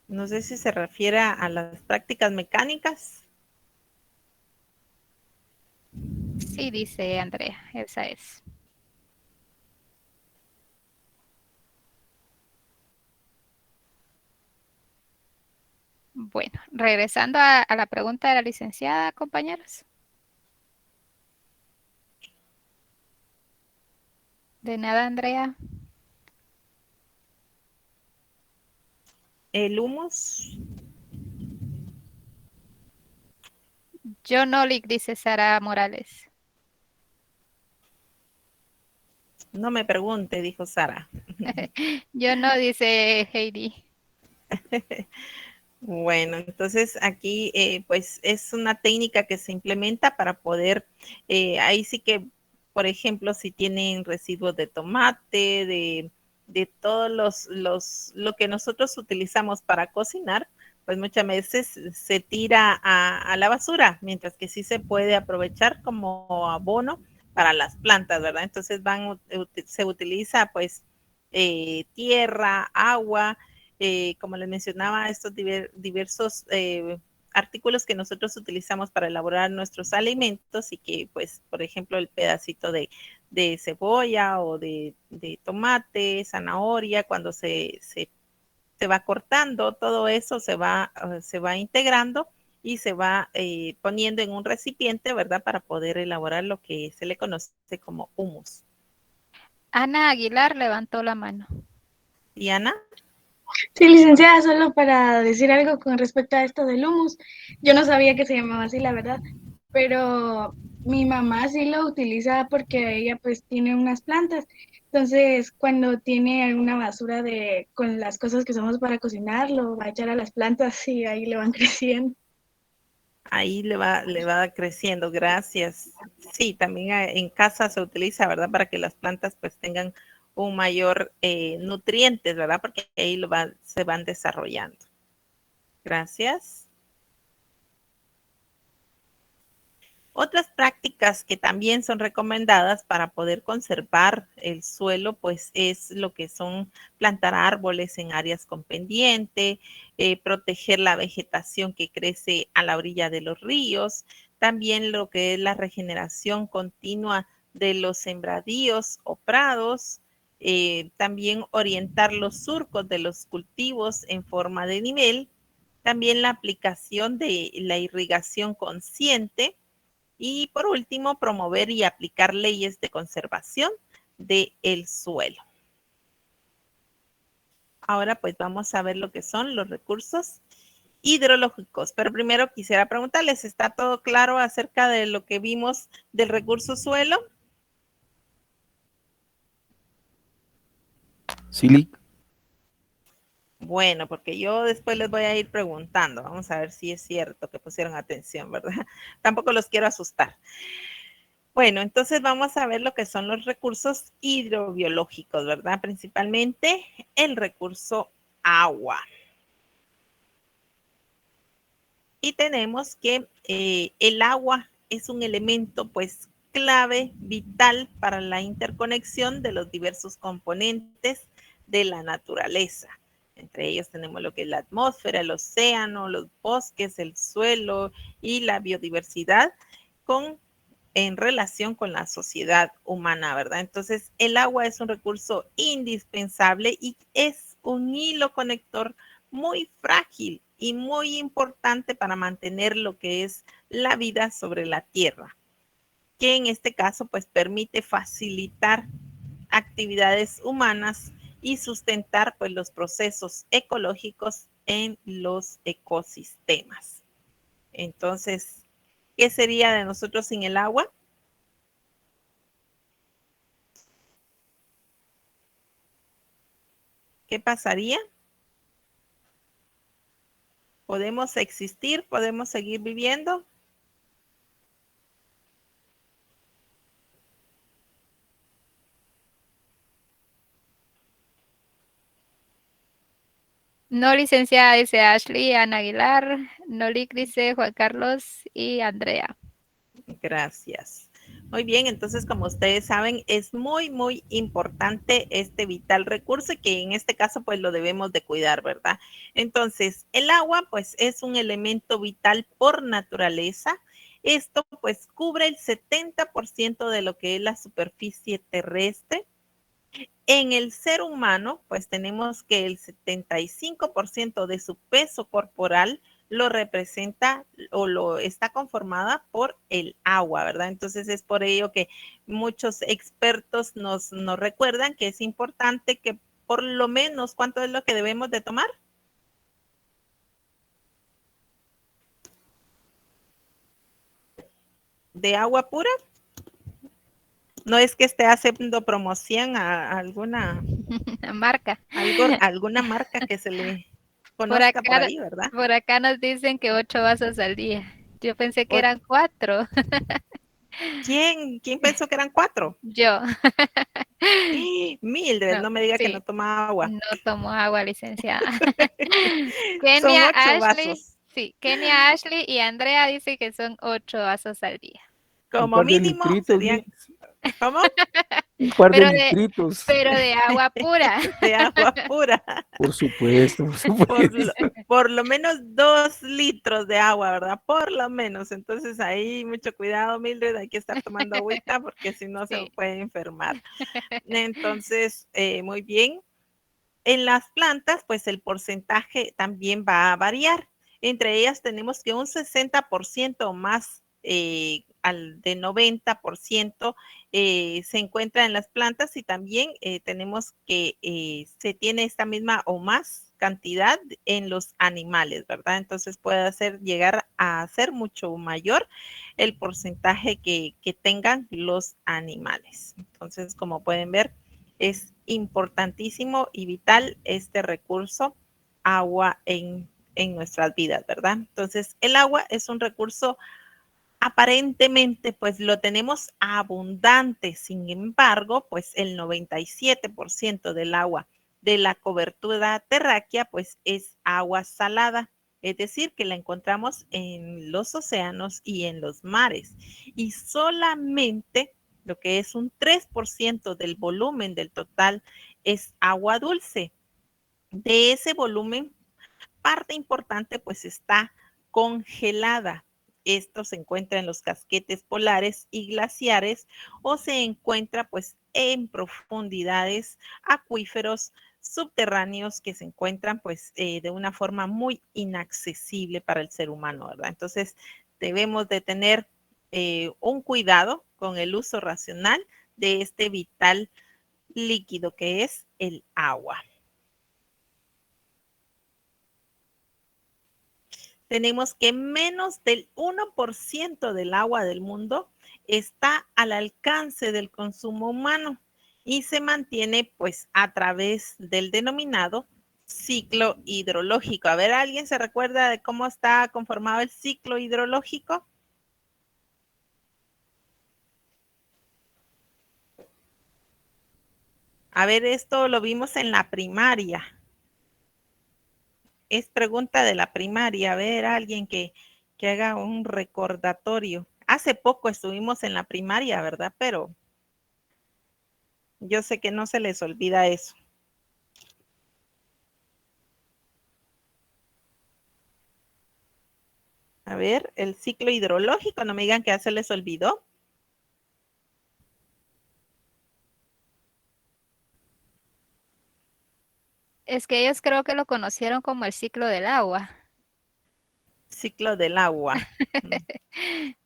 Speaker 1: No sé si se refiere a las prácticas mecánicas.
Speaker 2: Sí, dice Andrea, esa es. Bueno, regresando a la pregunta de la licenciada, compañeros. De nada, Andrea.
Speaker 1: El humus.
Speaker 2: Yo no, Lick, dice Sara Morales.
Speaker 1: No me pregunte, dijo Sara.
Speaker 2: Yo no, dice Heidi.
Speaker 1: Bueno, entonces aquí pues es una técnica que se implementa para poder, ahí sí que, por ejemplo, si tienen residuos de tomate, de todos lo que nosotros utilizamos para cocinar, pues muchas veces se tira a la basura, mientras que sí se puede aprovechar como abono para las plantas, ¿verdad? Entonces se utiliza pues tierra, agua, como les mencionaba, estos diversos artículos que nosotros utilizamos para elaborar nuestros alimentos y que, pues, por ejemplo, el pedacito de cebolla o de tomate, zanahoria, cuando se va cortando, todo eso se va integrando y se va poniendo en un recipiente, ¿verdad? Para poder elaborar lo que se le conoce como humus.
Speaker 2: Ana Aguilar levantó la mano.
Speaker 1: Diana.
Speaker 8: Sí, licenciada, solo para decir algo con respecto a esto del humus. Yo no sabía que se llamaba así, la verdad, pero mi mamá sí lo utiliza porque ella pues tiene unas plantas. Entonces, cuando tiene alguna basura con las cosas que usamos para cocinar, lo va a echar a las plantas y ahí le van creciendo.
Speaker 1: Ahí le va creciendo, gracias. Sí, también en casa se utiliza, ¿verdad? Para que las plantas pues tengan un mayor nutrientes, ¿verdad? Porque ahí se van desarrollando. Gracias. Otras prácticas que también son recomendadas para poder conservar el suelo, pues es lo que son plantar árboles en áreas con pendiente, proteger la vegetación que crece a la orilla de los ríos, también lo que es la regeneración continua de los sembradíos o prados, también orientar los surcos de los cultivos en forma de nivel, también la aplicación de la irrigación consciente, y por último, promover y aplicar leyes de conservación del suelo. Ahora pues vamos a ver lo que son los recursos hidrológicos. Pero primero quisiera preguntarles, ¿está todo claro acerca de lo que vimos del recurso suelo?
Speaker 6: Sí,
Speaker 1: Bueno, porque yo después les voy a ir preguntando. Vamos a ver si es cierto que pusieron atención, ¿verdad? Tampoco los quiero asustar. Bueno, entonces vamos a ver lo que son los recursos hidrobiológicos, ¿verdad? Principalmente el recurso agua. Y tenemos que el agua es un elemento pues clave, vital para la interconexión de los diversos componentes de la naturaleza. Entre ellos tenemos lo que es la atmósfera, el océano, los bosques, el suelo y la biodiversidad en relación con la sociedad humana, ¿verdad? Entonces, el agua es un recurso indispensable y es un hilo conector muy frágil y muy importante para mantener lo que es la vida sobre la tierra, que en este caso pues permite facilitar actividades humanas y sustentar pues los procesos ecológicos en los ecosistemas. Entonces, ¿qué sería de nosotros sin el agua? ¿Qué pasaría? ¿Podemos existir? ¿Podemos seguir viviendo?
Speaker 2: No, licenciada, dice Ashley, Ana Aguilar. No, Lick, dice Juan Carlos y Andrea.
Speaker 1: Gracias. Muy bien, entonces como ustedes saben, es muy, muy importante este vital recurso y que en este caso pues lo debemos de cuidar, ¿verdad? Entonces, el agua pues es un elemento vital por naturaleza. Esto pues cubre el 70% de lo que es la superficie terrestre. En el ser humano, pues tenemos que el 75% de su peso corporal lo representa o lo está conformada por el agua, ¿verdad? Entonces es por ello que muchos expertos nos recuerdan que es importante que por lo menos, ¿cuánto es lo que debemos de tomar? ¿De agua pura? No es que esté haciendo promoción a alguna
Speaker 2: Marca.
Speaker 1: alguna marca que se le
Speaker 2: Por
Speaker 1: conozca por
Speaker 2: acá,
Speaker 1: ahí, ¿verdad?
Speaker 2: por acá nos dicen que 8 vasos al día. Yo pensé que
Speaker 1: O-
Speaker 2: eran 4.
Speaker 1: ¿Quién pensó que eran 4?
Speaker 2: Yo.
Speaker 1: Mildred,
Speaker 2: No,
Speaker 1: no me diga que no
Speaker 2: sí,
Speaker 1: toma agua.
Speaker 2: no tomo agua, licenciada.
Speaker 1: Son
Speaker 2: Kenia,
Speaker 1: 8
Speaker 2: Ashley,
Speaker 1: vasos.
Speaker 2: sí, Kenia, Ashley y Andrea dice que son 8 vasos al día.
Speaker 6: Un
Speaker 1: Como
Speaker 6: par de
Speaker 1: mínimo
Speaker 6: litritos,
Speaker 1: serían,
Speaker 6: Liz.
Speaker 1: ¿cómo?
Speaker 6: Un par de
Speaker 2: Pero de,
Speaker 6: litritos.
Speaker 2: pero de agua pura.
Speaker 1: De agua pura.
Speaker 6: Por supuesto, por
Speaker 1: Por
Speaker 6: supuesto.
Speaker 1: por lo menos 2 litros de agua, ¿verdad? Por lo menos. Entonces ahí mucho cuidado, Mildred, hay que estar tomando agüita porque si no se
Speaker 2: Sí.
Speaker 1: puede enfermar. Entonces, muy bien. En las plantas, pues el porcentaje también va a variar. Entre ellas tenemos que un 60% o más al de 90% se encuentra en las plantas y también tenemos que se tiene esta misma o más cantidad en los animales, ¿verdad? Entonces puede llegar a ser mucho mayor el porcentaje que tengan los animales. Entonces, como pueden ver, es importantísimo y vital este recurso agua en nuestras vidas, ¿verdad? Entonces, el agua es un recurso aparentemente, pues lo tenemos abundante, sin embargo, pues el 97% del agua de la cobertura terráquea, pues es agua salada, es decir, que la encontramos en los océanos y en los mares, y solamente lo que es un 3% del volumen del total es agua dulce. De ese volumen, parte importante pues está congelada. Esto se encuentra en los casquetes polares y glaciares o se encuentra pues en profundidades acuíferos subterráneos que se encuentran pues de una forma muy inaccesible para el ser humano, ¿verdad? Entonces debemos de tener un cuidado con el uso racional de este vital líquido que es el agua. Tenemos que menos del 1% del agua del mundo está al alcance del consumo humano y se mantiene pues a través del denominado ciclo hidrológico. A ver, ¿alguien se recuerda de cómo está conformado el ciclo hidrológico? A ver, esto lo vimos en la primaria. Es pregunta de la primaria. A ver, alguien que haga un recordatorio. Hace poco estuvimos en la primaria, ¿verdad? Pero yo sé que no se les olvida eso. A ver, el ciclo hidrológico, no me digan que ya se les olvidó.
Speaker 2: Es que ellos creo que lo conocieron como el ciclo del agua.
Speaker 1: Ciclo del agua.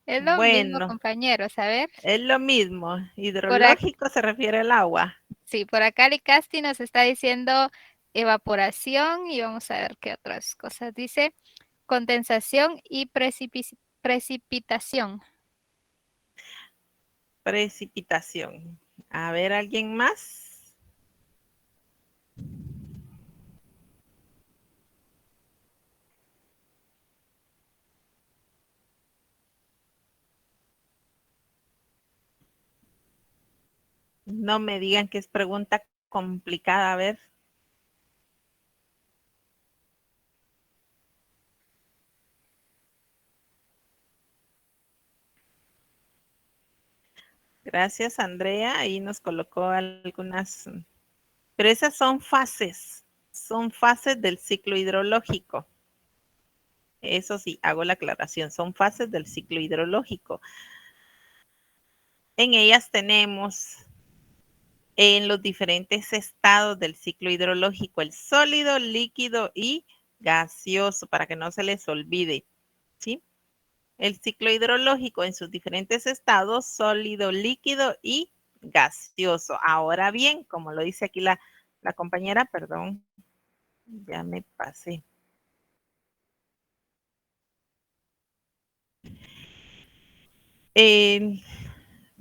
Speaker 2: Es lo mismo,
Speaker 1: Bueno,
Speaker 2: compañeros. A ver,
Speaker 1: es lo mismo.
Speaker 2: por acá,
Speaker 1: Hidrológico se refiere al agua.
Speaker 2: sí, por acá Licasti nos está diciendo evaporación y vamos a ver qué otras cosas dice. Condensación y precipitación.
Speaker 1: Precipitación. A ver, ¿alguien más? No me digan que es pregunta complicada. A ver. Gracias, Andrea. Ahí nos colocó algunas, pero esas son fases del ciclo hidrológico. Eso sí, hago la aclaración, son fases del ciclo hidrológico. En ellas tenemos en los diferentes estados del ciclo hidrológico el sólido, líquido y gaseoso, para que no se les olvide, ¿sí? El ciclo hidrológico en sus diferentes estados, sólido, líquido y gaseoso. Ahora bien, como lo dice aquí la compañera, perdón, ya me pasé.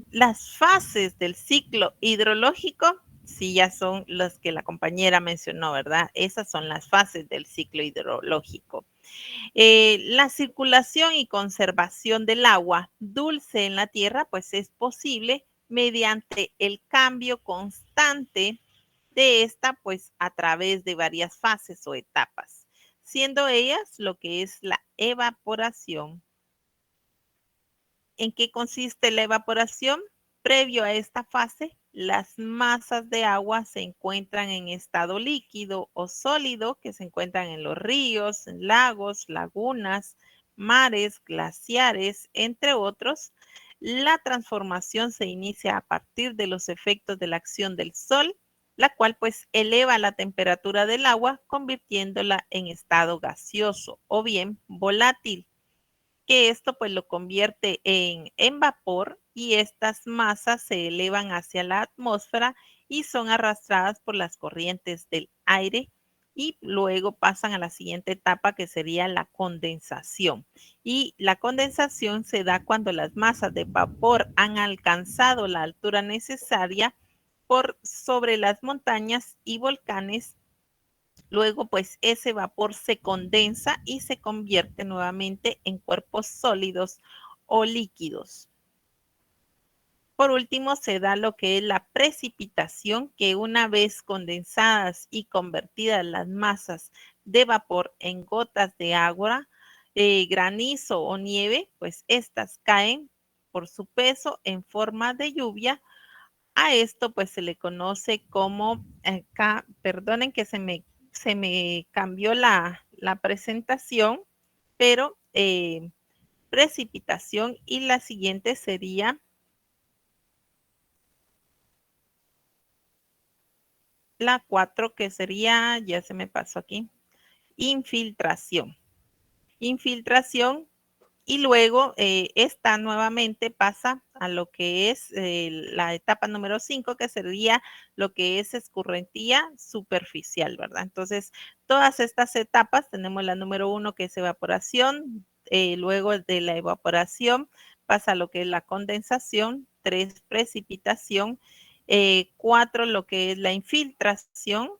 Speaker 1: Las fases del ciclo hidrológico, sí, ya son las que la compañera mencionó, ¿verdad? Esas son las fases del ciclo hidrológico. La circulación y conservación del agua dulce en la tierra, pues es posible mediante el cambio constante de esta, pues a través de varias fases o etapas, siendo ellas lo que es la evaporación. ¿En qué consiste la evaporación? Previo a esta fase, las masas de agua se encuentran en estado líquido o sólido, que se encuentran en los ríos, en lagos, lagunas, mares, glaciares, entre otros. La transformación se inicia a partir de los efectos de la acción del sol, la cual pues eleva la temperatura del agua, convirtiéndola en estado gaseoso o bien volátil, que esto pues lo convierte en vapor, y estas masas se elevan hacia la atmósfera y son arrastradas por las corrientes del aire, y luego pasan a la siguiente etapa, que sería la condensación. Y la condensación se da cuando las masas de vapor han alcanzado la altura necesaria por sobre las montañas y volcanes. Luego, pues ese vapor se condensa y se convierte nuevamente en cuerpos sólidos o líquidos. Por último, se da lo que es la precipitación, que una vez condensadas y convertidas las masas de vapor en gotas de agua, granizo o nieve, pues estas caen por su peso en forma de lluvia. A esto pues se le conoce como, acá, perdonen que se me cambió la presentación, pero precipitación, y la siguiente sería la 4, que sería, ya se me pasó aquí, infiltración. Infiltración. Y luego esta nuevamente pasa a lo que es la etapa número 5, que sería lo que es escurrentía superficial, ¿verdad? Entonces, todas estas etapas, tenemos la número 1, que es evaporación, luego de la evaporación pasa a lo que es la condensación, 3, precipitación, 4, lo que es la infiltración,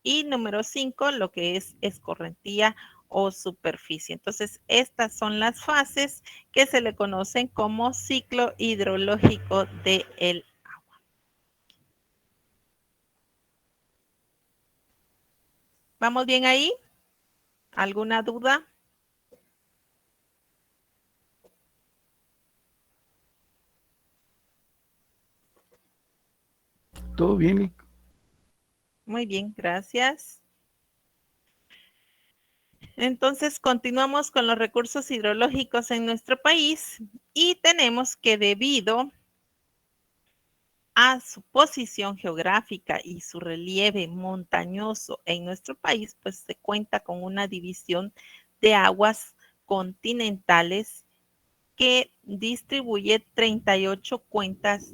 Speaker 1: y número 5, lo que es escorrentía o superficie. Entonces, estas son las fases que se le conocen como ciclo hidrológico del agua. ¿Vamos bien ahí? ¿Alguna duda?
Speaker 6: Todo bien, Lick.
Speaker 1: Muy bien, gracias. Entonces, continuamos con los recursos hidrológicos en nuestro país, y tenemos que, debido a su posición geográfica y su relieve montañoso en nuestro país, pues se cuenta con una división de aguas continentales que distribuye 38 cuencas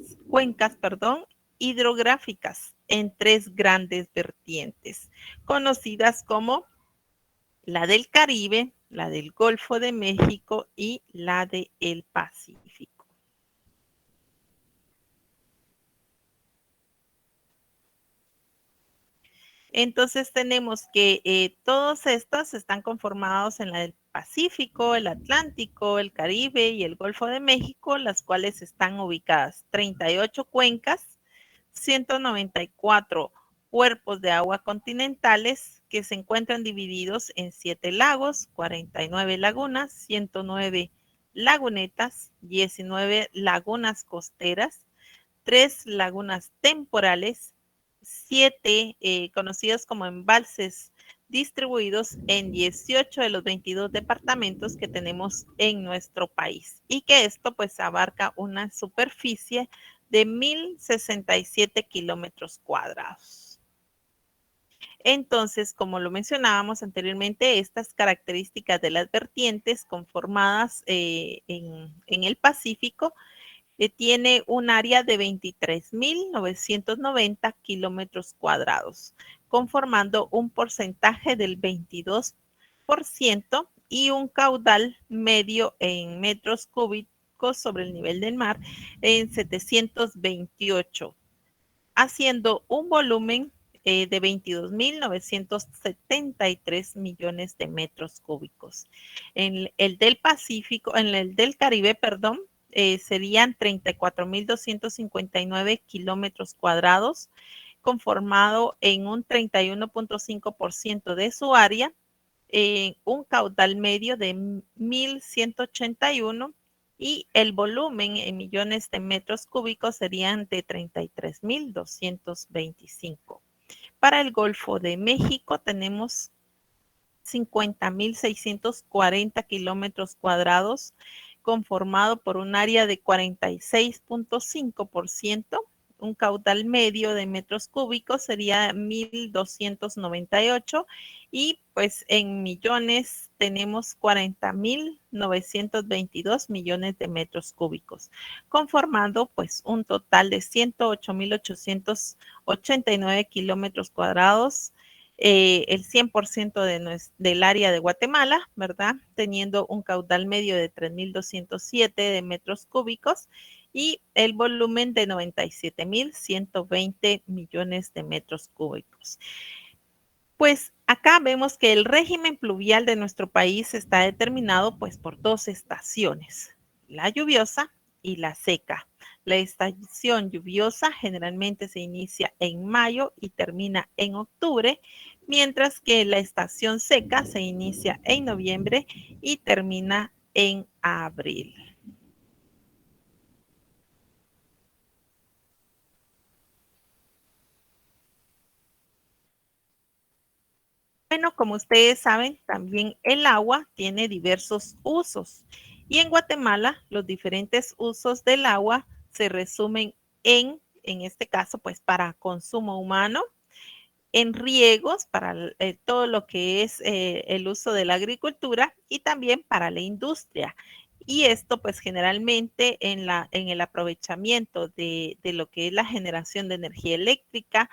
Speaker 1: hidrográficas en 3 grandes vertientes, conocidas como la del Caribe, la del Golfo de México y la del Pacífico. Entonces tenemos que todos estos están conformados en la del Pacífico, el Atlántico, el Caribe y el Golfo de México, las cuales están ubicadas 38 cuencas, 194 cuerpos de agua continentales, que se encuentran divididos en 7 lagos, 49 lagunas, 109 lagunetas, 19 lagunas costeras, 3 lagunas temporales, 7 conocidos como embalses, distribuidos en 18 de los 22 departamentos que tenemos en nuestro país, y que esto pues abarca una superficie de 1,067 kilómetros cuadrados. Entonces, como lo mencionábamos anteriormente, estas características de las vertientes conformadas en el Pacífico tiene un área de 23.990 kilómetros cuadrados, conformando un porcentaje del 22% y un caudal medio en metros cúbicos sobre el nivel del mar en 728, haciendo un volumen de 22.973 millones de metros cúbicos. En el del Pacífico, en el del Caribe, perdón, serían 34.259 kilómetros cuadrados, conformado en un 31.5% de su área, un caudal medio de 1.181 y el volumen en millones de metros cúbicos serían de 33.225. Para el Golfo de México tenemos 50.640 kilómetros cuadrados, conformado por un área de 46.5%, un caudal medio de metros cúbicos sería 1.298 y pues en millones tenemos 40.922 millones de metros cúbicicos, conformando pues un total de 108.889 kilómetros cuadrados, el 100% del área de Guatemala, ¿verdad? Teniendo un caudal medio de 3.207 de metros cúbicos y el volumen de 97.120 millones de metros cúbicos. Pues acá vemos que el régimen pluvial de nuestro país está determinado pues por dos estaciones, la lluviosa y la seca. La estación lluviosa generalmente se inicia en mayo y termina en octubre, mientras que la estación seca se inicia en noviembre y termina en abril. Bueno, como ustedes saben, también el agua tiene diversos usos. Y en Guatemala, los diferentes usos del agua se resumen en este caso, pues para consumo humano, en riegos para todo lo que es el uso de la agricultura y también para la industria. Y esto pues generalmente en el aprovechamiento de lo que es la generación de energía eléctrica,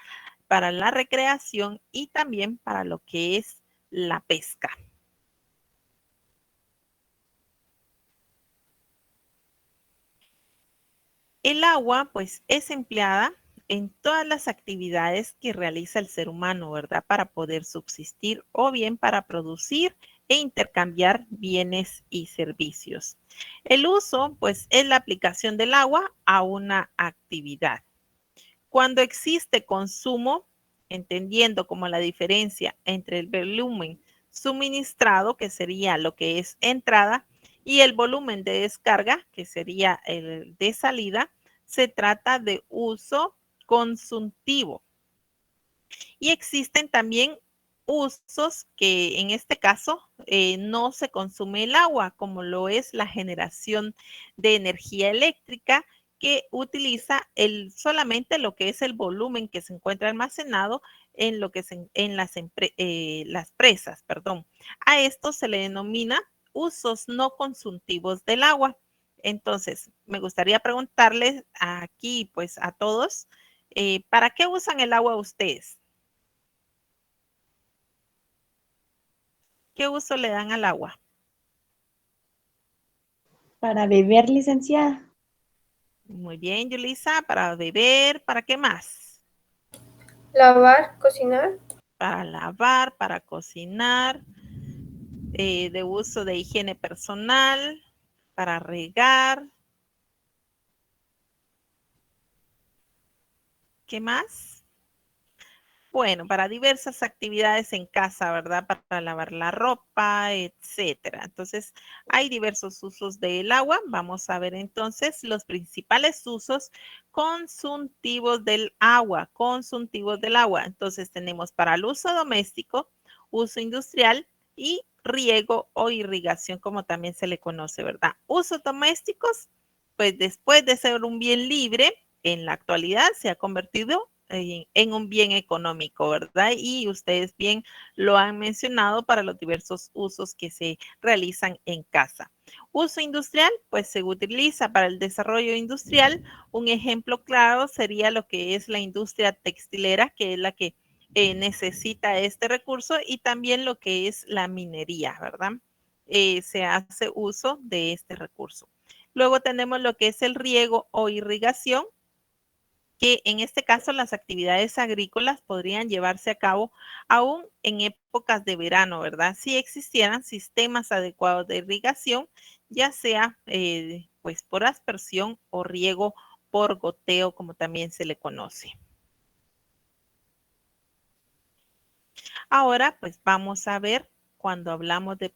Speaker 1: para la recreación y también para lo que es la pesca. El agua, pues, es empleada en todas las actividades que realiza el ser humano, ¿verdad? Para poder subsistir o bien para producir e intercambiar bienes y servicios. El uso, pues, es la aplicación del agua a una actividad. Cuando existe consumo, entendiendo como la diferencia entre el volumen suministrado, que sería lo que es entrada, y el volumen de descarga, que sería el de salida, se trata de uso consultivo. Y existen también usos que en este caso no se consume el agua, como lo es la generación de energía eléctrica, que utiliza solamente lo que es el volumen que se encuentra almacenado en lo que las presas, perdón. A esto se le denomina usos no consultivos del agua. Entonces, me gustaría preguntarles aquí, pues, a todos, ¿para qué usan el agua ustedes? ¿Qué uso le dan al agua?
Speaker 9: Para beber, licenciada.
Speaker 1: Muy bien, Yulisa, para beber, ¿para qué más?
Speaker 2: Lavar, cocinar.
Speaker 1: Para lavar, para cocinar, de uso de higiene personal, para regar. ¿Qué más? Bueno, para diversas actividades en casa, ¿verdad? Para lavar la ropa, etcétera. Entonces, hay diversos usos del agua. Vamos a ver entonces los principales usos consultivos del agua. Consultivos del agua. Entonces, tenemos para el uso doméstico, uso industrial y riego o irrigación, como también se le conoce, ¿verdad? Usos domésticos, pues después de ser un bien libre, en la actualidad se ha convertido en un bien económico, ¿verdad? Y ustedes bien lo han mencionado para los diversos usos que se realizan en casa. Uso industrial, pues se utiliza para el desarrollo industrial. Un ejemplo claro sería lo que es la industria textilera, que es la que necesita este recurso, y también lo que es la minería, ¿verdad? Se hace uso de este recurso. Luego tenemos lo que es el riego o irrigación, que en este caso las actividades agrícolas podrían llevarse a cabo aún en épocas de verano, ¿verdad? Si existieran sistemas adecuados de irrigación, ya sea pues por aspersión o riego por goteo, como también se le conoce. Ahora pues vamos a ver cuando hablamos de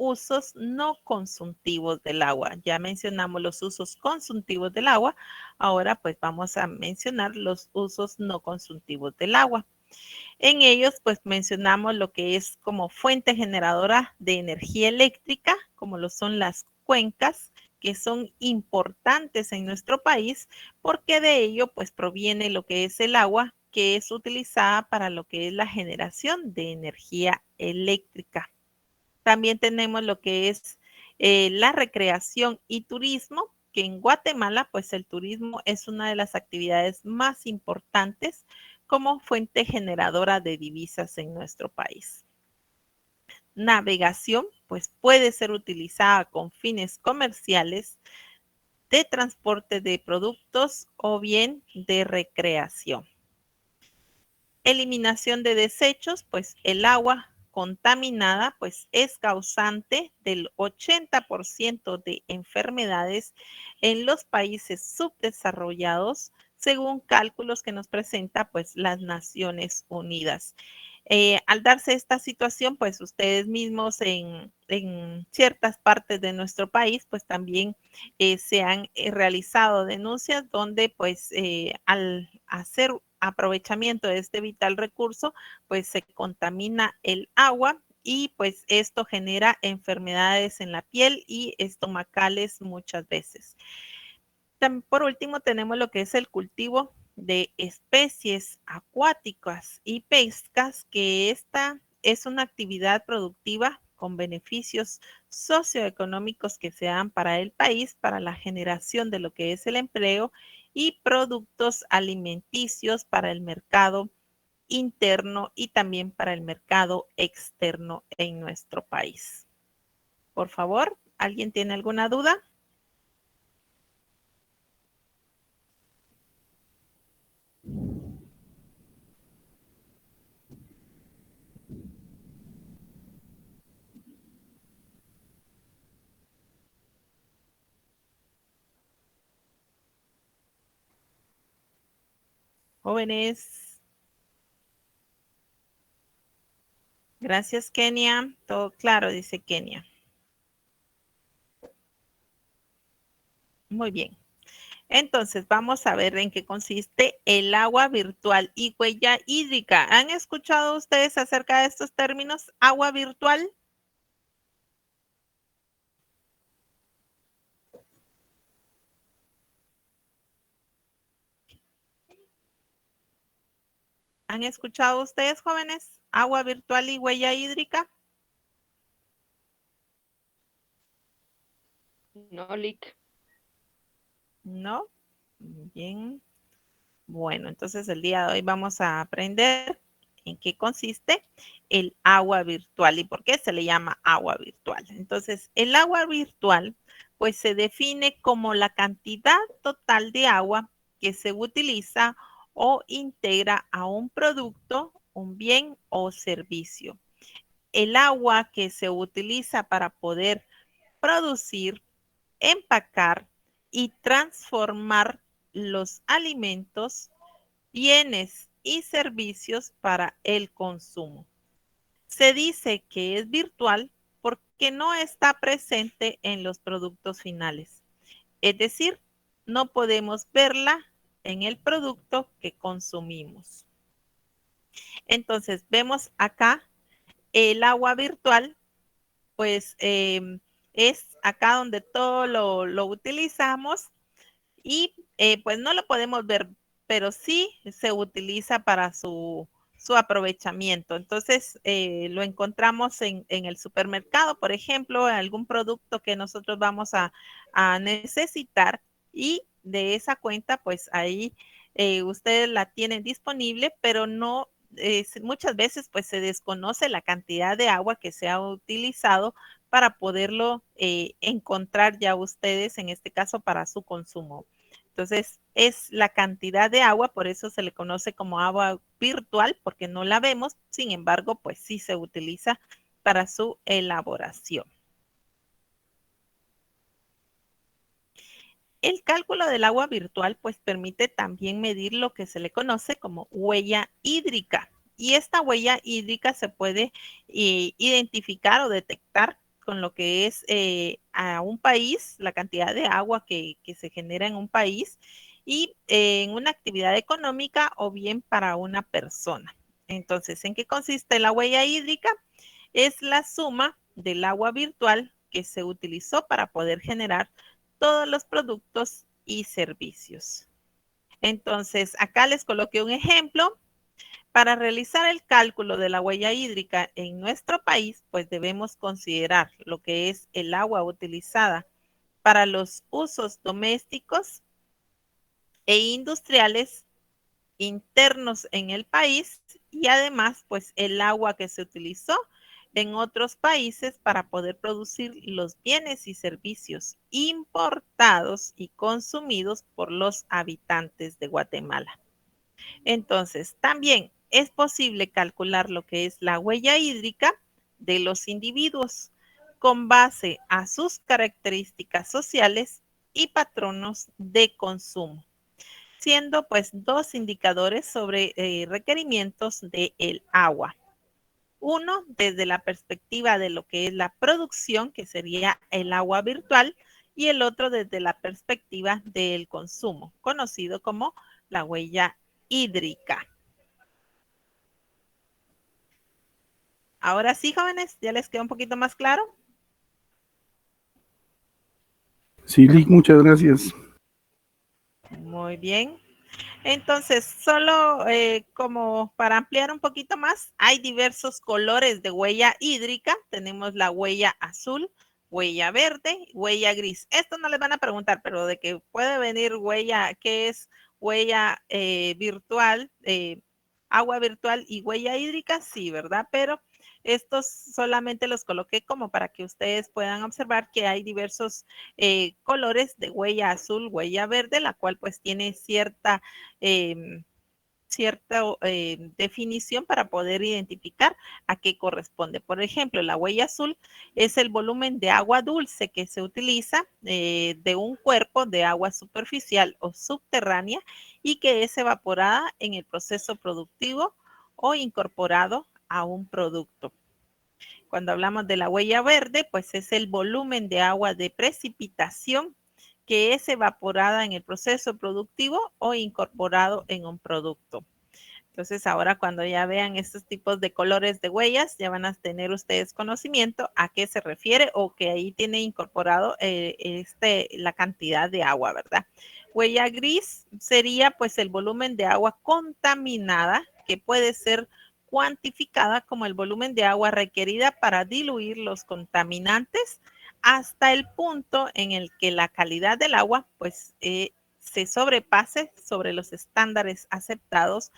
Speaker 1: usos no consuntivos del agua. Ya mencionamos los usos consuntivos del agua. Ahora pues vamos a mencionar los usos no consuntivos del agua. En ellos pues mencionamos lo que es como fuente generadora de energía eléctrica, como lo son las cuencas, que son importantes en nuestro país, porque de ello pues proviene lo que es el agua, que es utilizada para lo que es la generación de energía eléctrica. También tenemos lo que es la recreación y turismo, que en Guatemala, pues el turismo es una de las actividades más importantes como fuente generadora de divisas en nuestro país. Navegación, pues puede ser utilizada con fines comerciales, de transporte de productos o bien de recreación. Eliminación de desechos, pues el agua contaminada pues es causante del 80% de enfermedades en los países subdesarrollados, según cálculos que nos presenta pues las Naciones Unidas. Al darse esta situación, pues ustedes mismos en ciertas partes de nuestro país, pues también se han realizado denuncias donde pues al hacer aprovechamiento de este vital recurso, pues se contamina el agua y pues esto genera enfermedades en la piel y estomacales muchas veces. Por último, tenemos lo que es el cultivo de especies acuáticas y pescas, que esta es una actividad productiva con beneficios socioeconómicos que se dan para el país, para la generación de lo que es el empleo y productos alimenticios para el mercado interno y también para el mercado externo en nuestro país. Por favor, ¿alguien tiene alguna duda? Jóvenes. Gracias, Kenia. Todo claro, dice Kenia. Muy bien. Entonces, vamos a ver en qué consiste el agua virtual y huella hídrica. ¿Han escuchado ustedes acerca de estos términos? Agua virtual. ¿Han escuchado ustedes, jóvenes? Agua virtual y huella hídrica.
Speaker 4: No, Lick.
Speaker 1: No. Bien. Bueno, entonces el día de hoy vamos a aprender en qué consiste el agua virtual y por qué se le llama agua virtual. Entonces, el agua virtual pues se define como la cantidad total de agua que se utiliza o integra a un producto, un bien o servicio. El agua que se utiliza para poder producir, empacar y transformar los alimentos, bienes y servicios para el consumo. Se dice que es virtual porque no está presente en los productos finales. Es decir, no podemos verla en el producto que consumimos. Entonces, vemos acá el agua virtual, pues es acá donde todo lo utilizamos y pues no lo podemos ver pero sí se utiliza para su aprovechamiento. Entonces, lo encontramos en el supermercado, por ejemplo, algún producto que nosotros vamos a necesitar, y de esa cuenta, pues ahí ustedes la tienen disponible, pero no, muchas veces pues se desconoce la cantidad de agua que se ha utilizado para poderlo encontrar ya ustedes, en este caso, para su consumo. Entonces, es la cantidad de agua, por eso se le conoce como agua virtual, porque no la vemos, sin embargo, pues sí se utiliza para su elaboración. El cálculo del agua virtual, pues permite también medir lo que se le conoce como huella hídrica. Y esta huella hídrica se puede identificar o detectar con lo que es a un país, la cantidad de agua que se genera en un país, y en una actividad económica o bien para una persona. Entonces, ¿en qué consiste la huella hídrica? Es la suma del agua virtual que se utilizó para poder generar todos los productos y servicios. Entonces, acá les coloqué un ejemplo. Para realizar el cálculo de la huella hídrica en nuestro país, pues debemos considerar lo que es el agua utilizada para los usos domésticos e industriales internos en el país, y además, pues el agua que se utilizó en otros países para poder producir los bienes y servicios importados y consumidos por los habitantes de Guatemala. Entonces, también es posible calcular lo que es la huella hídrica de los individuos con base a sus características sociales y patronos de consumo, siendo pues dos indicadores sobre requerimientos del agua. Uno, desde la perspectiva de lo que es la producción, que sería el agua virtual, y el otro desde la perspectiva del consumo, conocido como la huella hídrica. Ahora sí, jóvenes, ¿ya les quedó un poquito más claro?
Speaker 6: Sí, Lick, muchas gracias.
Speaker 1: Muy bien. Entonces, solo como para ampliar un poquito más, hay diversos colores de huella hídrica. Tenemos la huella azul, huella verde, huella gris. Esto no les van a preguntar, pero de que puede venir huella, ¿qué es huella virtual, agua virtual y huella hídrica? Sí, ¿verdad? Pero estos solamente los coloqué como para que ustedes puedan observar que hay diversos colores de huella azul, huella verde, la cual pues tiene cierta definición para poder identificar a qué corresponde. Por ejemplo, la huella azul es el volumen de agua dulce que se utiliza de un cuerpo de agua superficial o subterránea y que es evaporada en el proceso productivo o incorporado a un producto. Cuando hablamos de la huella verde, pues es el volumen de agua de precipitación que es evaporada en el proceso productivo o incorporado en un producto. Entonces, ahora cuando ya vean estos tipos de colores de huellas, ya van a tener ustedes conocimiento a qué se refiere o que ahí tiene incorporado la cantidad de agua, ¿verdad? Huella gris sería pues el volumen de agua contaminada que puede ser cuantificada como el volumen de agua requerida para diluir los contaminantes hasta el punto en el que la calidad del agua pues se sobrepase sobre los estándares aceptados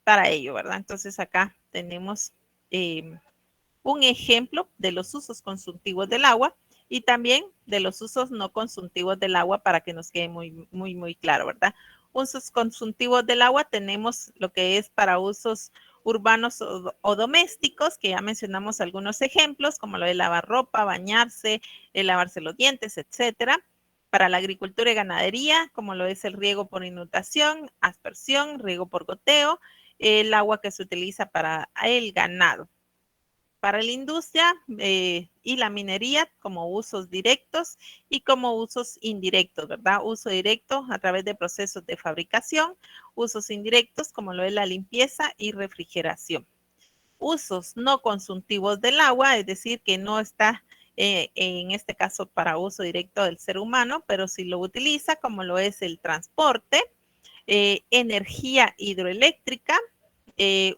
Speaker 1: para ello, ¿verdad? Entonces acá tenemos un ejemplo de los usos consultivos del agua y también de los usos no consultivos del agua para que nos quede muy claro, ¿verdad? Usos consultivos del agua tenemos lo que es para usos urbanos o domésticos, que ya mencionamos algunos ejemplos, como lo de lavar ropa, bañarse, lavarse los dientes, etcétera. Para la agricultura y ganadería, como lo es el riego por inundación, aspersión, riego por goteo, el agua que se utiliza para el ganado. Para la industria y la minería como usos directos y como usos indirectos, ¿verdad? Uso directo a través de procesos de fabricación, usos indirectos como lo es la limpieza y refrigeración. Usos no consultivos del agua, es decir, que no está en este caso para uso directo del ser humano, pero sí lo utiliza, como lo es el transporte, energía hidroeléctrica,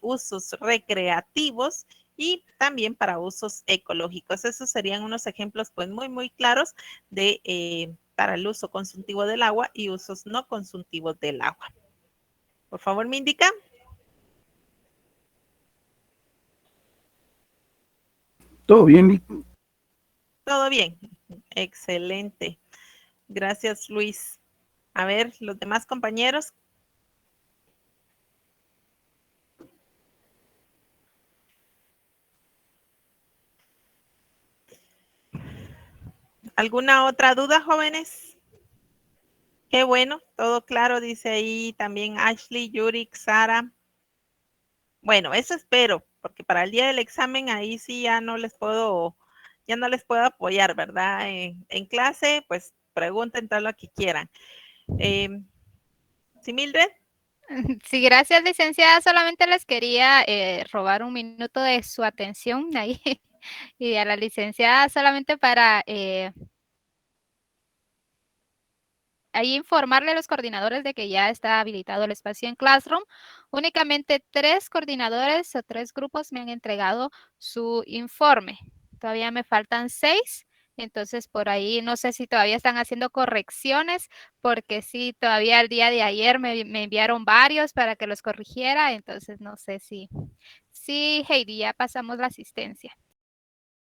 Speaker 1: usos recreativos y también para usos ecológicos. Esos serían unos ejemplos pues muy claros de para el uso consultivo del agua y usos no consultivos del agua. Por favor, me indica.
Speaker 6: Todo bien, Lick.
Speaker 1: Todo bien. Excelente. Gracias, Luis. A ver, los demás compañeros. ¿Alguna otra duda, jóvenes? Qué bueno, todo claro, dice ahí también Ashley, Yurik, Sara. Bueno, eso espero, porque para el día del examen ahí sí ya no les puedo apoyar, ¿verdad? En clase, pues pregunten todo lo que quieran. ¿Sí, Mildred?
Speaker 2: Sí, gracias, licenciada. Solamente les quería robar un minuto de su atención ahí y a la licenciada solamente para ahí informarle a los coordinadores de que ya está habilitado el espacio en Classroom. Únicamente 3 coordinadores o 3 grupos me han entregado su informe. Todavía me faltan 6. Entonces, por ahí no sé si todavía están haciendo correcciones, porque sí, todavía el día de ayer me enviaron varios para que los corrigiera. Entonces, no sé si Heidi, ya pasamos la asistencia.